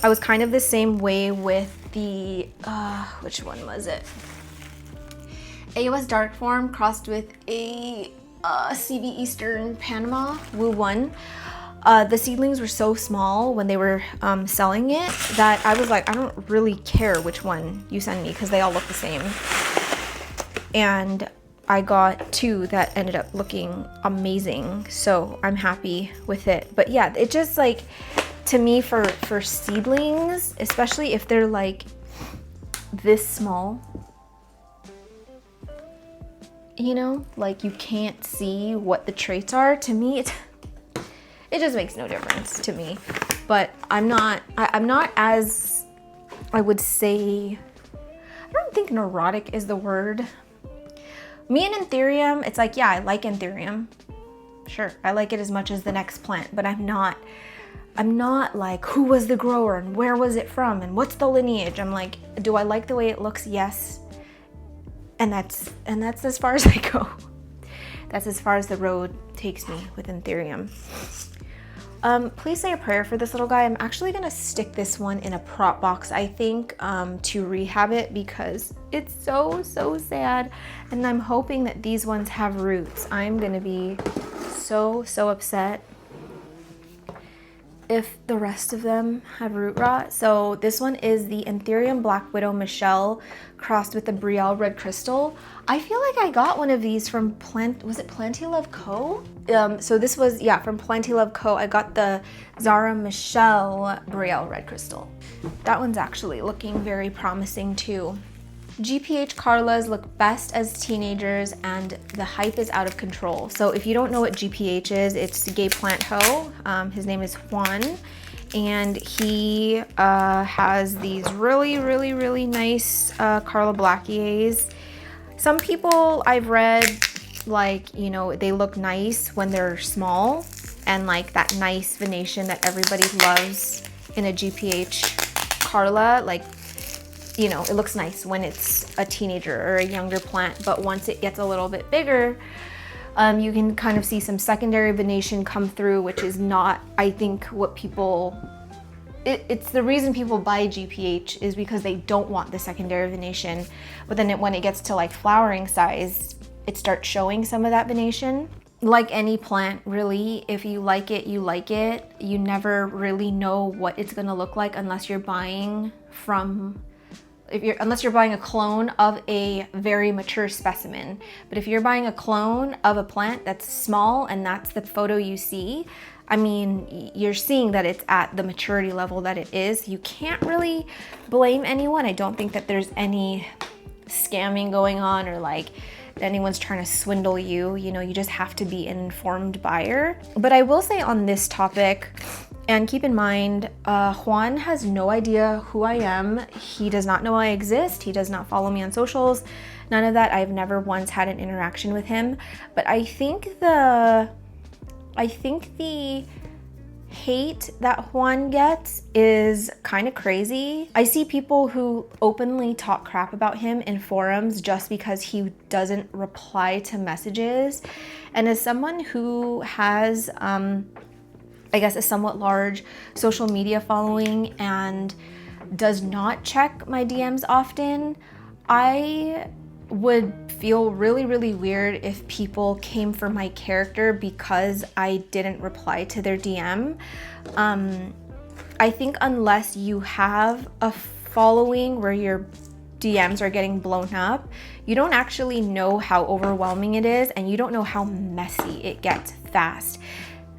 I was kind of the same way with the, which one was it? AOS Dark Form crossed with a CB Eastern Panama Woo 1. The seedlings were so small when they were selling it that I was like, I don't really care which one you send me because they all look the same. And I got 2 that ended up looking amazing, so I'm happy with it. But yeah, it just like, to me, for seedlings, especially if they're like this small, you know, like you can't see what the traits are, to me it just makes no difference to me. But I'm not as, I would say, I don't think neurotic is the word. Me and anthurium, it's like, yeah, I like anthurium. Sure, I like it as much as the next plant, but I'm not like, who was the grower and where was it from and what's the lineage? I'm like, do I like the way it looks? Yes. And that's as far as I go. That's as far as the road takes me with anthurium. Please say a prayer for this little guy. I'm actually gonna stick this one in a prop box, I think, to rehab it because it's so sad. And I'm hoping that these ones have roots. I'm gonna be so upset if the rest of them have root rot. So this one is the Anthurium Black Widow Michelle crossed with the Brielle Red Crystal. I feel like I got one of these from was it Planty Love Co? So this was, yeah, from Planty Love Co. I got the Zara Michelle Brielle Red Crystal. That one's actually looking very promising too. GPH Carlas look best as teenagers and the hype is out of control. So if you don't know what GPH is, it's Gay Plant Ho. His name is Juan, and he has these really nice carlablackiaes. Some people I've read, like, you know, they look nice when they're small and like that nice venation that everybody loves in a GPH Carla, like, you know, it looks nice when it's a teenager or a younger plant, but once it gets a little bit bigger, you can kind of see some secondary venation come through, which is not, I think, what people, it's the reason people buy GPH is because they don't want the secondary venation, but then when it gets to like flowering size, it starts showing some of that venation. Like any plant, really, if you like it, you like it. You never really know what it's gonna look like unless you're buying from, unless you're buying a clone of a very mature specimen. But if you're buying a clone of a plant that's small and that's the photo you see, I mean, you're seeing that it's at the maturity level that it is. You can't really blame anyone. I don't think that there's any scamming going on or like anyone's trying to swindle you. You know, you just have to be an informed buyer. But I will say on this topic, and keep in mind, Juan has no idea who I am. He does not know I exist. He does not follow me on socials. None of that. I've never once had an interaction with him. But I think the hate that Juan gets is kind of crazy. I see people who openly talk crap about him in forums just because he doesn't reply to messages. And as someone who has, I guess, a somewhat large social media following and does not check my DMs often, I would feel really weird if people came for my character because I didn't reply to their DM. I think unless you have a following where your DMs are getting blown up, you don't actually know how overwhelming it is, and you don't know how messy it gets fast.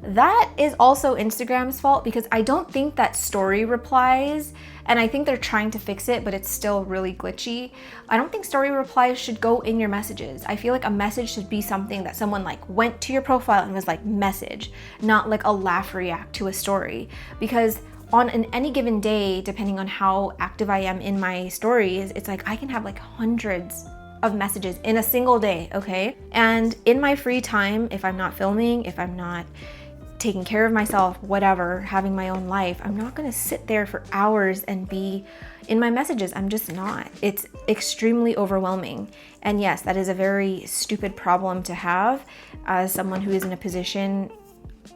that is also Instagram's fault, because I don't think that story replies, and I think they're trying to fix it, but it's still really glitchy. I don't think story replies should go in your messages. I feel like a message should be something that someone like went to your profile and was like, message, not like a laugh react to a story. Because on any given day, depending on how active I am in my stories, it's like I can have like hundreds of messages in a single day, okay? And in my free time, if I'm not filming, if I'm not taking care of myself, whatever, having my own life, I'm not gonna sit there for hours and be in my messages. I'm just not. It's extremely overwhelming. And yes, that is a very stupid problem to have as someone who is in a position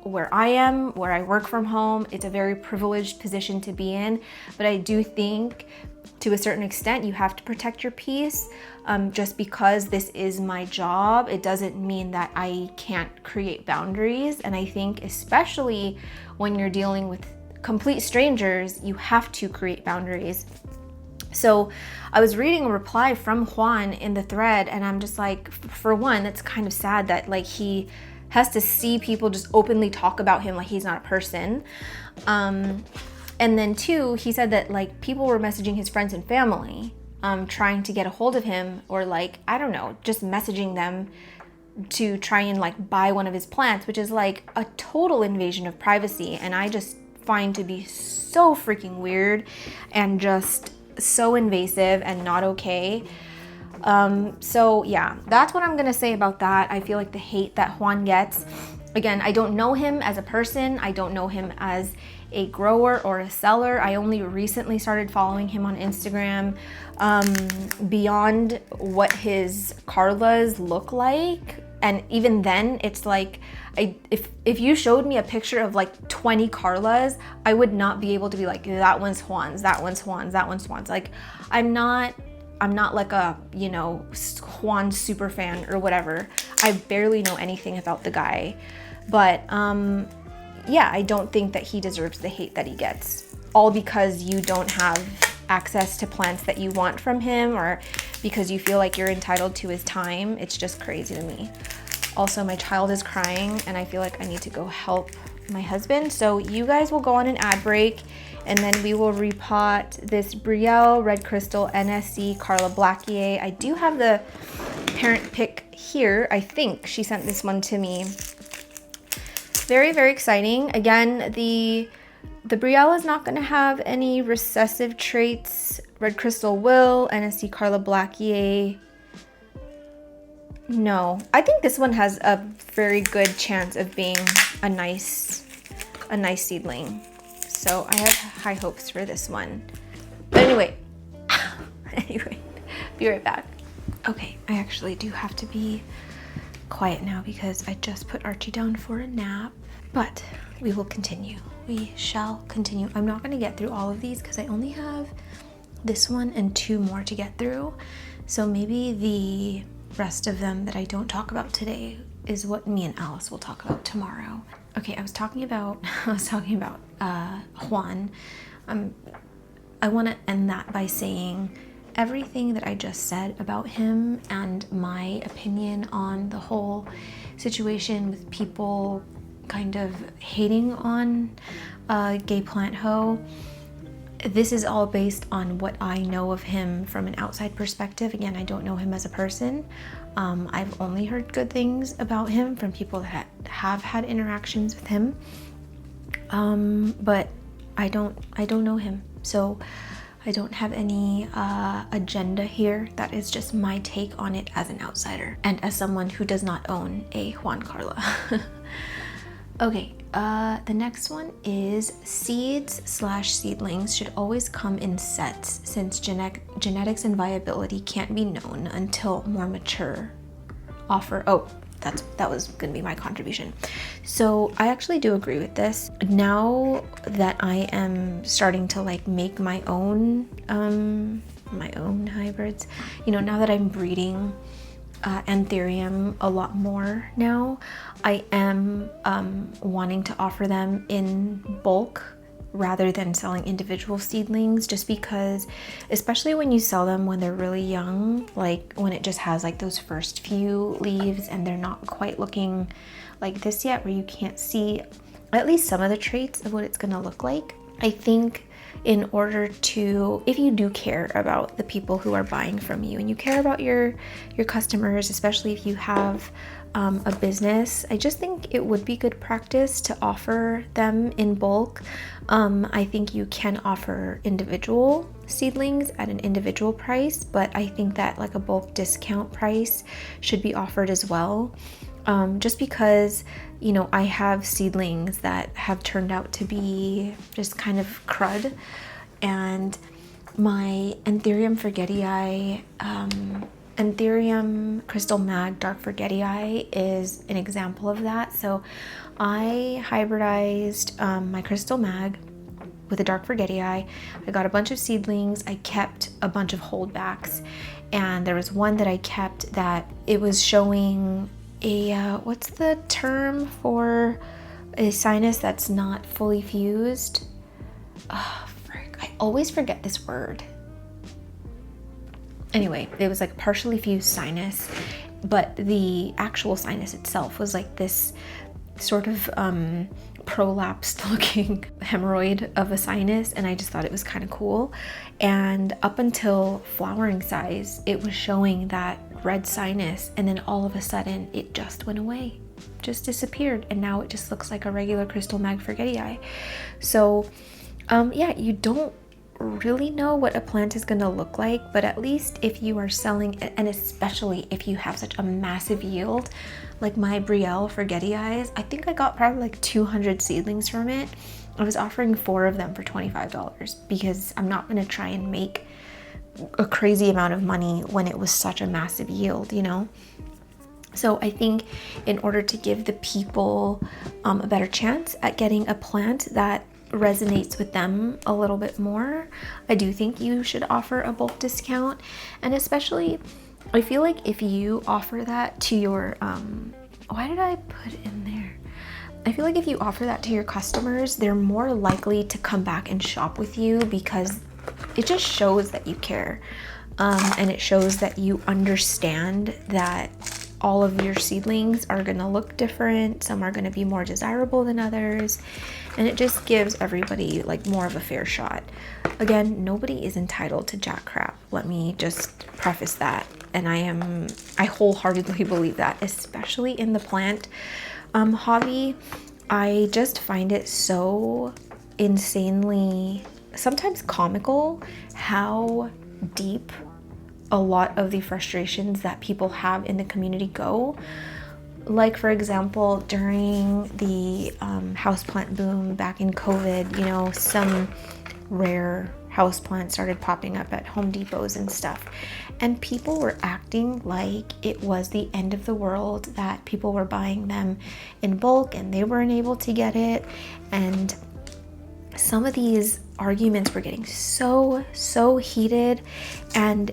where I am, where I work from home. It's a very privileged position to be in, but I do think to a certain extent you have to protect your peace. Just because this is my job, it doesn't mean that I can't create boundaries. And I think especially when you're dealing with complete strangers, you have to create boundaries. So I was reading a reply from Juan in the thread, and I'm just like, for one, it's kind of sad that like he has to see people just openly talk about him like he's not a person. And then two, he said that like people were messaging his friends and family, trying to get a hold of him, or like, I don't know, just messaging them to try and like buy one of his plants, which is like a total invasion of privacy. And I just find to be so freaking weird and just so invasive and not okay. So yeah, that's what I'm gonna say about that. I feel like the hate that Juan gets, again, I don't know him as a person. I don't know him as a grower or a seller. I only recently started following him on Instagram. Beyond what his Carlas look like, and even then, it's like, if you showed me a picture of like 20 Carlas, I would not be able to be like, that one's Juan's, that one's Juan's, that one's Juan's. Like, I'm not like a, you know, Juan super fan or whatever. I barely know anything about the guy, but yeah, I don't think that he deserves the hate that he gets, all because you don't have access to plants that you want from him, or because you feel like you're entitled to his time. It's just crazy to me. Also, my child is crying and I feel like I need to go help my husband. So you guys will go on an ad break, and then we will repot this Brielle Red Crystal NSC carlablackiae. I do have the parent pic here. I think she sent this one to me. Very, very exciting. Again, the Brielle is not going to have any recessive traits. Red Crystal will. NSC carlablackiae, no. I think this one has a very good chance of being a nice seedling. So I have high hopes for this one. But anyway, be right back. Okay, I actually do have to be quiet now because I just put Archie down for a nap, but we will continue. We shall continue. I'm not gonna get through all of these because I only have this one and two more to get through. So maybe the rest of them that I don't talk about today is what me and Alice will talk about tomorrow. Okay, I was talking about Juan. I want to end that by saying everything that I just said about him and my opinion on the whole situation with people kind of hating on gay plant hoe. This is all based on what I know of him from an outside perspective. Again, I don't know him as a person. I've only heard good things about him from people that have had interactions with him. But I don't know him. So I don't have any agenda here. That is just my take on it as an outsider and as someone who does not own a Juan Carla. Okay, the next one is seeds/seedlings should always come in sets since genetics and viability can't be known until more mature offer. Oh, that was gonna be my contribution. So I actually do agree with this. Now that I am starting to like make my own hybrids, you know, now that I'm breeding anthurium a lot more now, I am wanting to offer them in bulk rather than selling individual seedlings, just because, especially when you sell them when they're really young, like when it just has like those first few leaves and they're not quite looking like this yet, where you can't see at least some of the traits of what it's gonna look like. I think in order to, if you do care about the people who are buying from you and you care about your customers, especially if you have a business, I just think it would be good practice to offer them in bulk. I think you can offer individual seedlings at an individual price, but I think that like a bulk discount price should be offered as well. Just because, you know, I have seedlings that have turned out to be just kind of crud, and my anthurium forgetii, anthurium crystal mag dark forgetii is an example of that. So I hybridized my crystal mag with a dark forgetii. I got a bunch of seedlings. I kept a bunch of holdbacks, and there was one that I kept that it was showing a what's the term for a sinus that's not fully fused? Oh, frick. I always forget this word. Anyway, it was like partially fused sinus, but the actual sinus itself was like this sort of prolapsed looking hemorrhoid of a sinus, and I just thought it was kind of cool. And up until flowering size, it was showing that red sinus, and then all of a sudden it just went away, just disappeared, and now it just looks like a regular crystal mag forgetii. So yeah, you don't really know what a plant is going to look like, but at least if you are selling, and especially if you have such a massive yield like my Brielle forgetiis, I think I got probably like 200 seedlings from it. I was offering 4 of them for $25 because I'm not going to try and make a crazy amount of money when it was such a massive yield, you know? So I think in order to give the people a better chance at getting a plant that resonates with them a little bit more, I do think you should offer a bulk discount. And especially, I feel like if you offer that to your, why did I put in there? I feel like if you offer that to your customers, they're more likely to come back and shop with you because it just shows that you care. And it shows that you understand that all of your seedlings are gonna look different. Some are gonna be more desirable than others. And it just gives everybody like more of a fair shot. Again, nobody is entitled to jack crap. Let me just preface that. And I wholeheartedly believe that, especially in the plant hobby. I just find it so insanely, sometimes comical, how deep a lot of the frustrations that people have in the community go. Like, for example, during the houseplant boom back in COVID, you know, some rare houseplants started popping up at Home Depots and stuff. And people were acting like it was the end of the world, that people were buying them in bulk and they weren't able to get it. And some of these arguments were getting so heated, and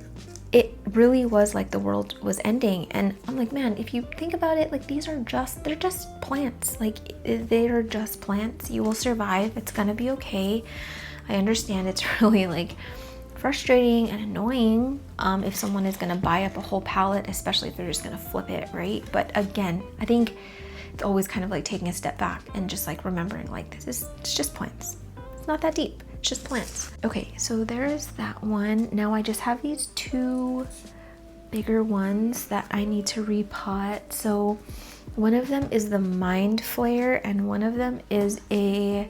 it really was like the world was ending. And I'm like, man, if you think about it, like they're just plants. Like they are just plants. You will survive. It's gonna be okay. I understand it's really like frustrating and annoying if someone is gonna buy up a whole pallet, especially if they're just gonna flip it, right? But again, I think it's always kind of like taking a step back and just like remembering like it's just plants. It's not that deep. It's just plants. Okay, so there's that one. Now I just have these 2 bigger ones that I need to repot. So one of them is the Mind Flare, and one of them is a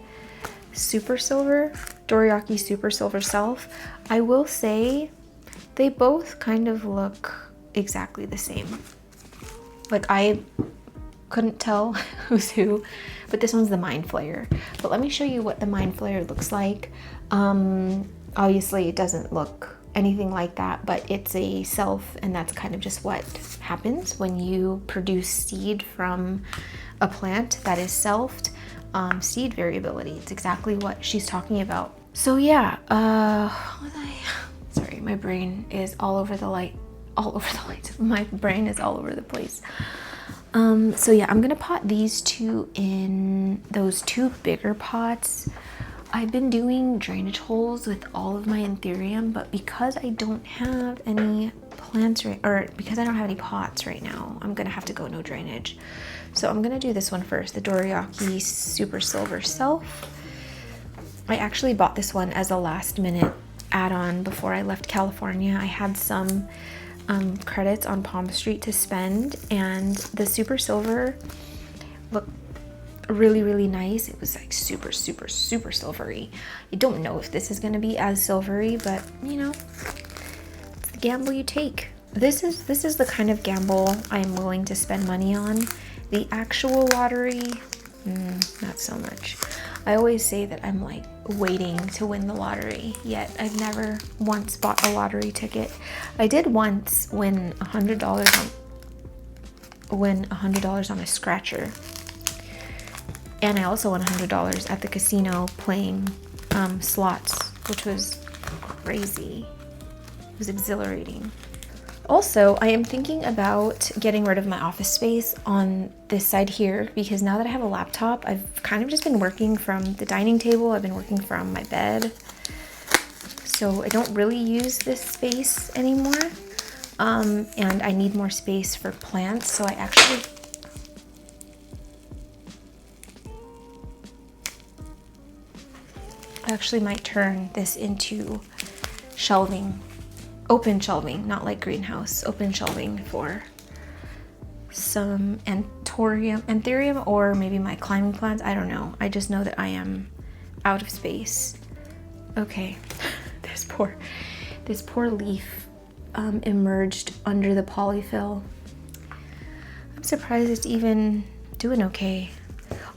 Super Silver, Dorayaki Super Silver Self. I will say they both kind of look exactly the same. Like I couldn't tell who's who, but this one's the Mind Flare. But let me show you what the Mind Flare looks like. Obviously it doesn't look anything like that, but it's a self, and that's kind of just what happens when you produce seed from a plant that is selfed. Seed variability, it's exactly what she's talking about. So yeah, sorry, my brain is all over the light. My brain is all over the place. So yeah, I'm gonna pot these 2 in those 2 bigger pots. I've been doing drainage holes with all of my anthurium, but because I don't have any plants or because I don't have any pots right now, I'm gonna have to go no drainage. So I'm gonna do this one first, the Dorayaki Super Silver Self. I actually bought this one as a last minute add-on before I left California. I had some credits on Palm Street to spend, and the Super Silver looked really, really nice. It was like super, super, super silvery. I don't know if this is gonna be as silvery, but you know, it's the gamble you take. This is the kind of gamble I'm willing to spend money on. The actual lottery, not so much. I always say that I'm like waiting to win the lottery, yet I've never once bought a lottery ticket. I did once win $100 on a scratcher. And I also won $100 at the casino playing slots, which was crazy. It was exhilarating. Also, I am thinking about getting rid of my office space on this side here, because now that I have a laptop, I've kind of just been working from the dining table. I've been working from my bed. So I don't really use this space anymore. And I need more space for plants, so I actually might turn this into shelving, open shelving, not like greenhouse, open shelving for some anthurium or maybe my climbing plants. I don't know. I just know that I am out of space. Okay, this poor leaf emerged under the polyfill. I'm surprised it's even doing okay.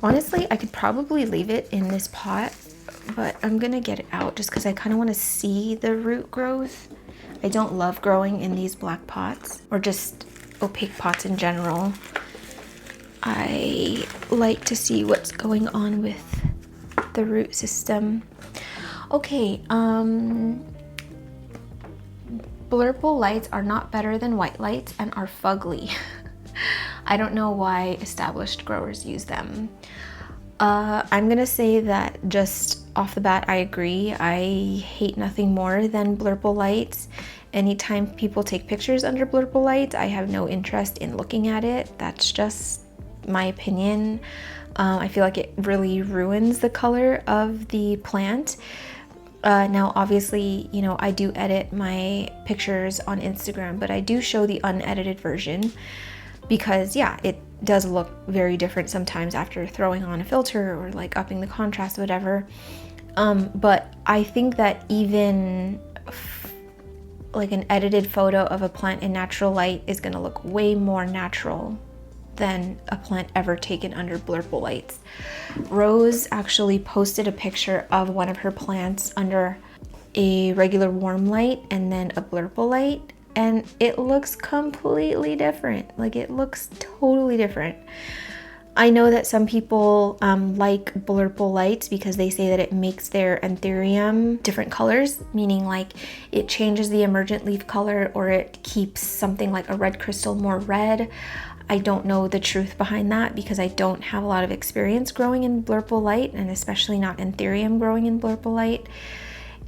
Honestly, I could probably leave it in this pot, but I'm gonna get it out just because I kind of want to see the root growth. I don't love growing in these black pots or just opaque pots in general. I like to see what's going on with the root system. Okay, blurple lights are not better than white lights and are fugly. I don't know why established growers use them. I'm gonna say that just off the bat, I agree. I hate nothing more than blurple lights. Anytime people take pictures under blurple lights, I have no interest in looking at it. That's just my opinion. I feel like it really ruins the color of the plant. Now, obviously, you know, I do edit my pictures on Instagram, but I do show the unedited version because, yeah, it does look very different sometimes after throwing on a filter or like upping the contrast, whatever. But I think that even like an edited photo of a plant in natural light is gonna look way more natural than a plant ever taken under blurple lights. Rose actually posted a picture of one of her plants under a regular warm light and then a blurple light, and it looks completely different. Like, it looks totally different. I know that some people like blurple lights because they say that it makes their anthurium different colors, meaning like it changes the emergent leaf color or it keeps something like a red crystal more red. I don't know the truth behind that because I don't have a lot of experience growing in blurple light, and especially not anthurium growing in blurple light.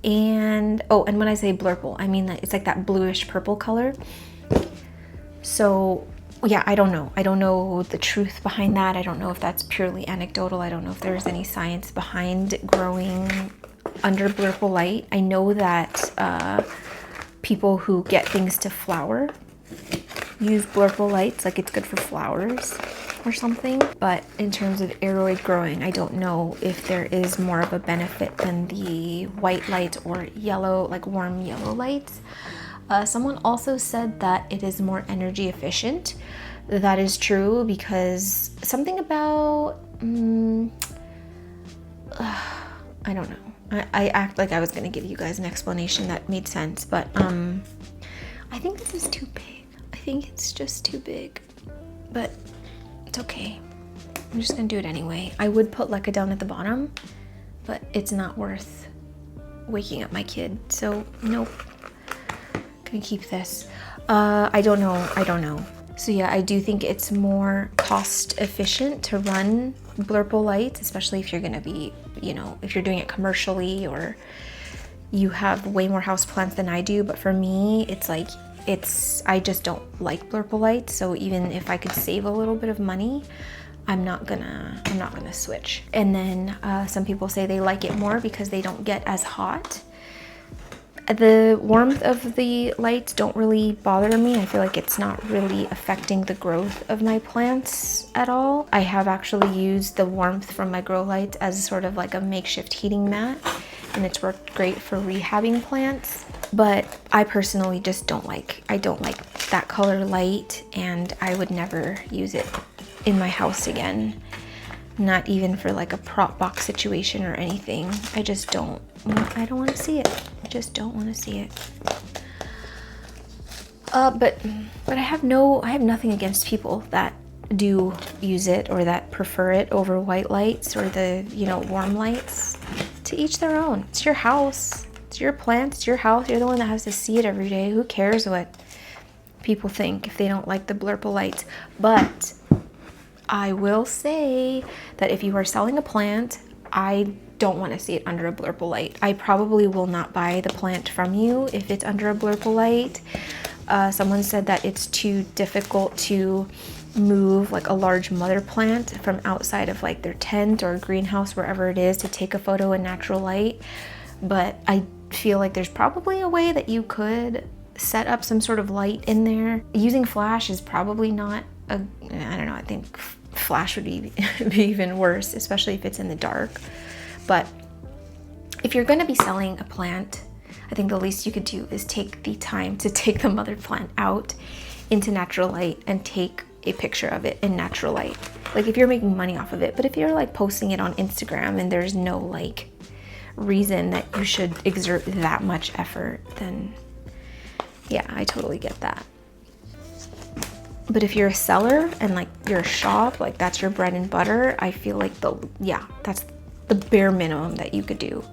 And and when I say blurple, I mean that it's like that bluish purple color. So yeah, I don't know. I don't know the truth behind that. I don't know if that's purely anecdotal. I don't know if there's any science behind growing under blurple light. I know that people who get things to flower use blurple lights, like it's good for flowers or something. But in terms of aeroid growing, I don't know if there is more of a benefit than the white lights or yellow, like warm yellow lights. Someone also said that it is more energy efficient. That is true because something about, I don't know. I act like I was gonna give you guys an explanation that made sense, but I think this is too big. I think it's just too big, but it's okay. I'm just gonna do it anyway. I would put leca down at the bottom, but it's not worth waking up my kid, so nope. Gonna keep this. I don't know. So yeah, I do think it's more cost efficient to run blurple lights, especially if you're gonna be you know, if you're doing it commercially or you have way more houseplants than I do. But for me, it's like, I just don't like blurple lights. So even if I could save a little bit of money, I'm not gonna switch. And then some people say they like it more because they don't get as hot. The warmth of the lights don't really bother me. I feel like it's not really affecting the growth of my plants at all. I have actually used the warmth from my grow lights as sort of like a makeshift heating mat, and it's worked great for rehabbing plants. But I personally just don't like that color light, and I would never use it in my house again. Not even for like a prop box situation or anything. I don't want to see it. I just don't want to see it. But I have nothing against people that do use it or that prefer it over white lights or the, you know, warm lights. To each their own. It's your house. It's your plant. It's your house. You're the one that has to see it every day. Who cares what people think if they don't like the blurple lights? But I will say that if you are selling a plant, I don't want to see it under a blurple light. I probably will not buy the plant from you if it's under a blurple light. Someone said that it's too difficult to move like a large mother plant from outside of like their tent or greenhouse, wherever it is, to take a photo in natural light. But I feel like there's probably a way that you could set up some sort of light in there. Using flash is probably not I don't know, I think flash would be even worse, especially if it's in the dark. But if you're going to be selling a plant, I think the least you could do is take the time to take the mother plant out into natural light and take a picture of it in natural light. Like if you're making money off of it. But if you're like posting it on Instagram and there's no like reason that you should exert that much effort, then yeah, I totally get that. But if you're a seller and like you're a shop, like that's your bread and butter, I feel like that's the bare minimum that you could do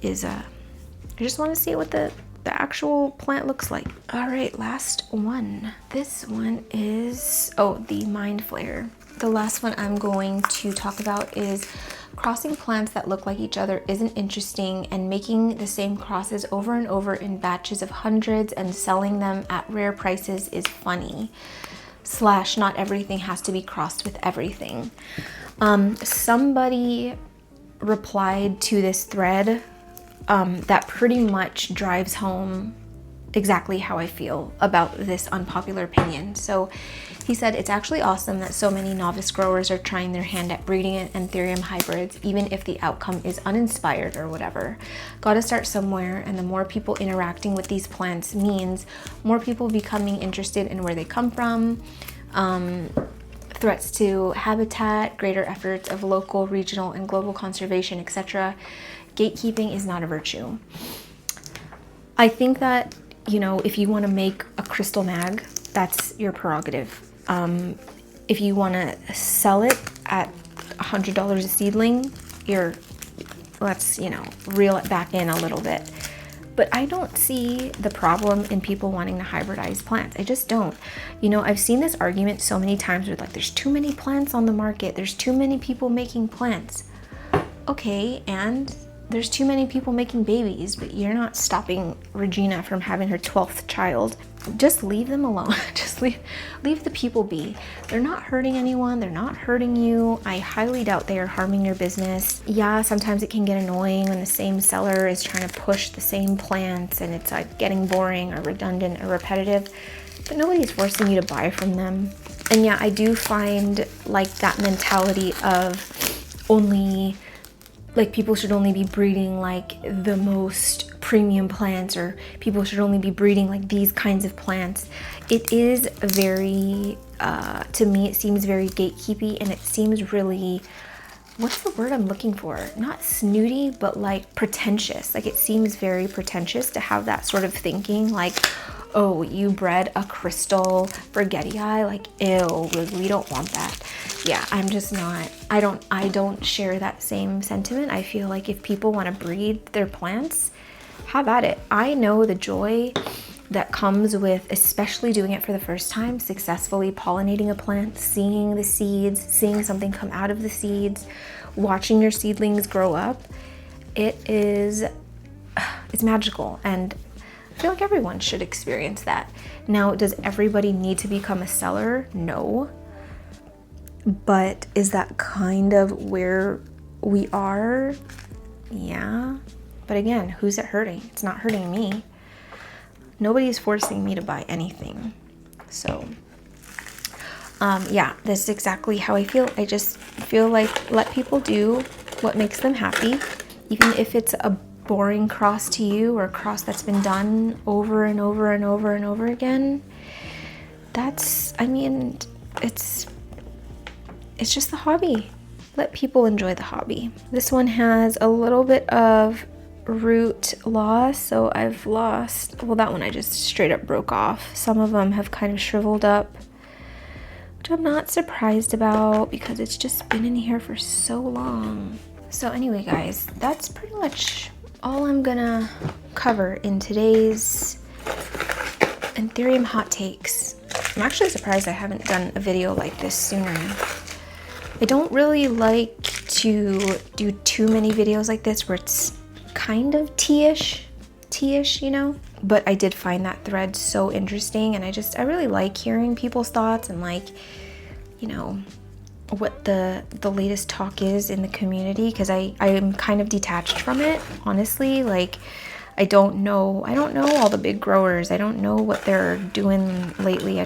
is I just want to see what the actual plant looks like. All right, last one. This one is, the mind flare. The last one I'm going to talk about is crossing plants that look like each other isn't interesting, and making the same crosses over and over in batches of hundreds and selling them at rare prices is funny. / not everything has to be crossed with everything. Somebody replied to this thread that pretty much drives home exactly how I feel about this unpopular opinion. So he said, it's actually awesome that so many novice growers are trying their hand at breeding anthurium hybrids, even if the outcome is uninspired or whatever. Gotta start somewhere, and the more people interacting with these plants means more people becoming interested in where they come from, threats to habitat, greater efforts of local, regional, and global conservation, etc. Gatekeeping is not a virtue. I think that, you know, if you want to make a crystal mag, that's your prerogative. If you want to sell it at $100 a seedling, let's, you know, reel it back in a little bit. But I don't see the problem in people wanting to hybridize plants. I just don't. You know, I've seen this argument so many times with like, there's too many plants on the market. There's too many people making plants. Okay, and there's too many people making babies, but you're not stopping Regina from having her 12th child. Just leave them alone. Just leave the people be. They're not hurting anyone. They're not hurting you. I highly doubt they are harming your business. Yeah, sometimes it can get annoying when the same seller is trying to push the same plants and it's like getting boring or redundant or repetitive, but nobody's forcing you to buy from them. And yeah, I do find like that mentality of only, like people should only be breeding like the most premium plants, or people should only be breeding like these kinds of plants. It is very, to me, it seems very gatekeepy, and it seems really, what's the word I'm looking for? Not snooty, but like pretentious. Like it seems very pretentious to have that sort of thinking, like, oh, you bred a crystal forgetii, like, ew, we don't want that. Yeah, I'm just not, I don't share that same sentiment. I feel like if people want to breed their plants, have at it. I know the joy that comes with, especially doing it for the first time, successfully pollinating a plant, seeing the seeds, seeing something come out of the seeds, watching your seedlings grow up. It's magical, and I feel like everyone should experience that. Now, does everybody need to become a seller? No. But is that kind of where we are? Yeah. But again, who's it hurting? It's not hurting me. Nobody's forcing me to buy anything. So, yeah, this is exactly how I feel. I just feel like let people do what makes them happy, even if it's a boring cross to you or a cross that's been done over and over and over and over again. It's just the hobby. Let people enjoy the hobby. This one has a little bit of root loss, so I've lost, well, that one I just straight up broke off. Some of them have kind of shriveled up, which I'm not surprised about because it's just been in here for so long. So anyway, guys, that's pretty much all I'm gonna cover in today's anthurium hot takes. I'm actually surprised I haven't done a video like this sooner. I don't really like to do too many videos like this where it's kind of tea-ish, you know? But I did find that thread so interesting, and I really like hearing people's thoughts and, like, you know, what the latest talk is in the community, because I am kind of detached from it, honestly. Like, I don't know all the big growers. I don't know what they're doing lately. I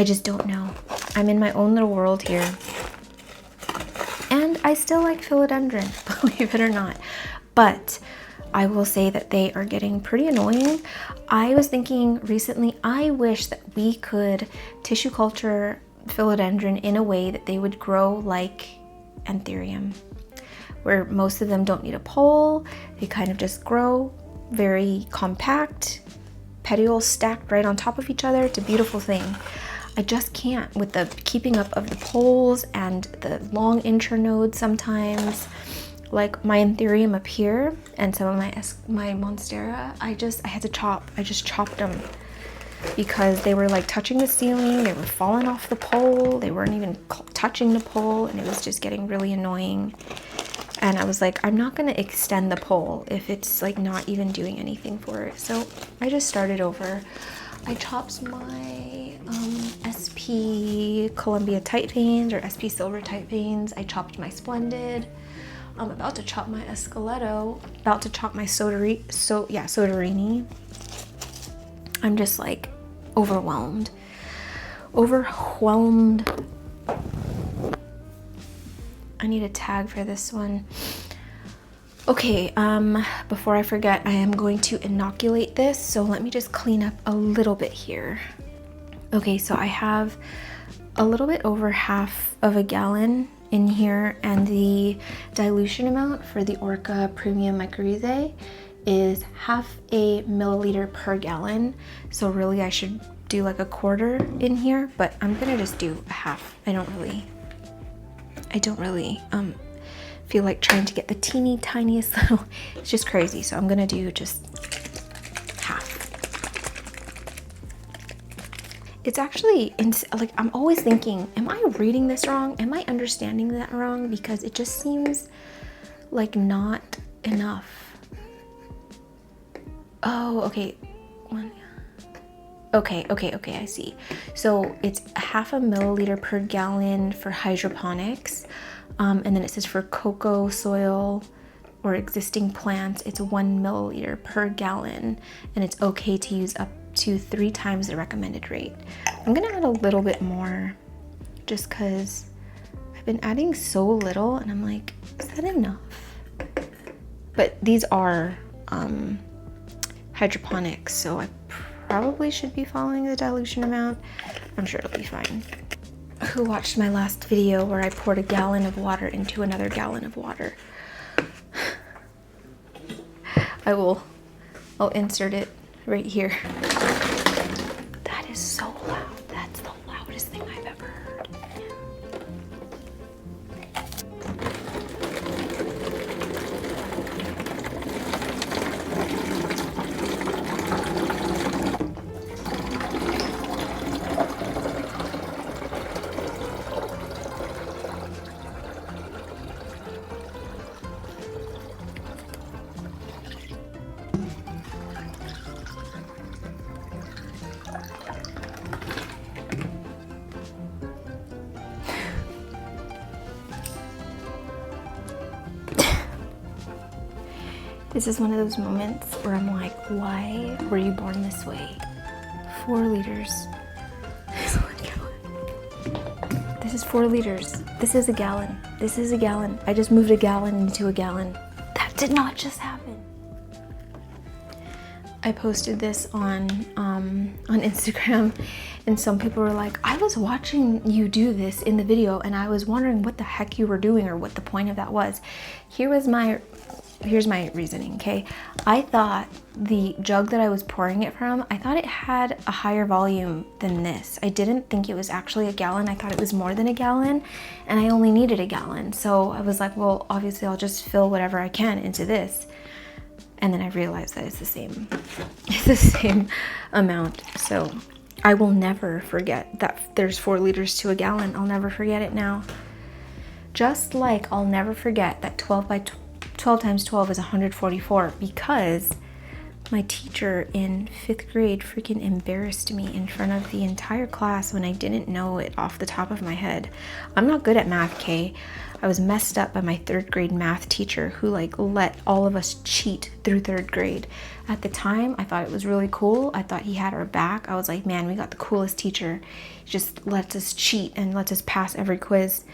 just don't know. I'm in my own little world here. And I still like philodendron, believe it or not. But I will say that they are getting pretty annoying. I was thinking recently, I wish that we could tissue culture philodendron in a way that they would grow like anthurium, where most of them don't need a pole. They kind of just grow very compact, petioles stacked right on top of each other. It's a beautiful thing. I just can't with the keeping up of the poles and the long internodes sometimes. Like my anthurium up here and some of my monstera, I just chopped them because they were like touching the ceiling, they were falling off the pole, they weren't even touching the pole, and it was just getting really annoying. And I was like, I'm not gonna extend the pole if it's like not even doing anything for it. So I just started over. I chopped my SP Columbia tight veins or SP Silver tight veins. I chopped my Splendid. I'm about to chop my Esqueleto. About to chop my Soderini. I'm just like overwhelmed. I need a tag for this one. Okay, before I forget, I am going to inoculate this, so let me just clean up a little bit here. Okay, so I have a little bit over half of a gallon in here, and the dilution amount for the Orca Premium Mycorrhizae is 1/2 milliliter per gallon. So really I should do like a quarter in here, but I'm gonna just do a half. I don't really feel like trying to get the teeny tiniest little, it's just crazy. So I'm gonna do just half. It's actually, like, I'm always thinking, am I reading this wrong? Am I understanding that wrong? Because it just seems like not enough. Oh, okay. Okay, I see. So it's 1/2 milliliter per gallon for hydroponics. And then it says for cocoa soil or existing plants, it's 1 milliliter per gallon, and it's okay to use up to 3 times the recommended rate. I'm gonna add a little bit more just because I've been adding so little and I'm like, is that enough? But these are hydroponics, so I probably should be following the dilution amount. I'm sure it'll be fine. Who watched my last video where I poured a gallon of water into another gallon of water? I'll insert it right here. That is so loud. That's the loudest thing I've ever heard. This is one of those moments where I'm like, why were you born this way? 4 liters. This is 1 gallon. This is 4 liters. This is a gallon. This is a gallon. I just moved a gallon into a gallon. That did not just happen. I posted this on Instagram, and some people were like, I was watching you do this in the video and I was wondering what the heck you were doing or what the point of that was. Here's my reasoning, okay? I thought the jug that I was pouring it from, I thought it had a higher volume than this. I didn't think it was actually a gallon. I thought it was more than a gallon, and I only needed a gallon. So I was like, well, obviously I'll just fill whatever I can into this. And then I realized that it's the same amount. So I will never forget that there's 4 liters to a gallon. I'll never forget it now. Just like I'll never forget that 12 times 12 is 144, because my teacher in 5th grade freaking embarrassed me in front of the entire class when I didn't know it off the top of my head. I'm not good at math, Kay. I was messed up by my 3rd grade math teacher who like let all of us cheat through 3rd grade. At the time, I thought it was really cool. I thought he had our back. I was like, man, we got the coolest teacher. He just lets us cheat and lets us pass every quiz.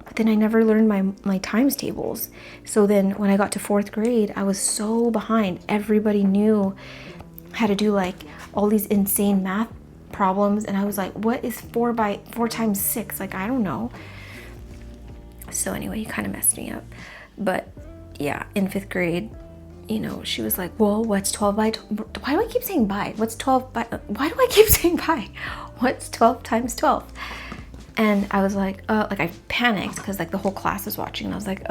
But then I never learned my times tables. So then when I got to 4th grade, I was so behind. Everybody knew how to do like all these insane math problems. And I was like, what is 4 times 6? Like, I don't know. So anyway, he kind of messed me up. But yeah, in 5th grade, you know, she was like, well, what's 12 by, why do I keep saying by? What's 12 by, why do I keep saying by? What's 12 times 12? And I was like I panicked because like the whole class was watching, and I was like,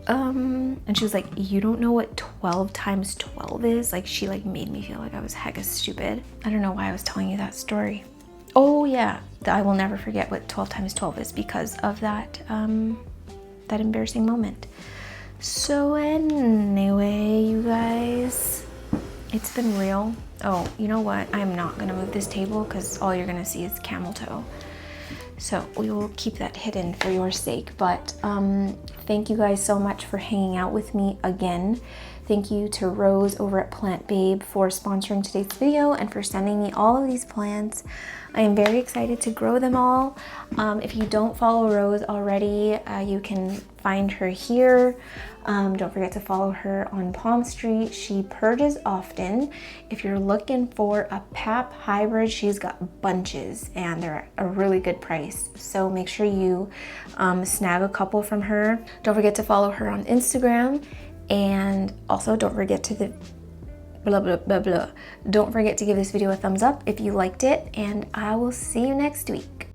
and she was like, you don't know what 12 times 12 is? Like, she like made me feel like I was hecka stupid. I don't know why I was telling you that story. Oh yeah, I will never forget what 12 times 12 is because of that, that embarrassing moment. So anyway, you guys, it's been real. Oh, you know what? I'm not gonna move this table because all you're gonna see is camel toe. So we will keep that hidden for your sake. But thank you guys so much for hanging out with me again. Thank you to Rose over at Plant Babe for sponsoring today's video and for sending me all of these plants. I am very excited to grow them all. If you don't follow Rose already, you can find her here. Don't forget to follow her on Palm Street. She purges often. If you're looking for a PAP hybrid, she's got bunches and they're a really good price. So make sure you snag a couple from her. Don't forget to follow her on Instagram. And also don't forget to Don't forget to give this video a thumbs up if you liked it, and I will see you next week.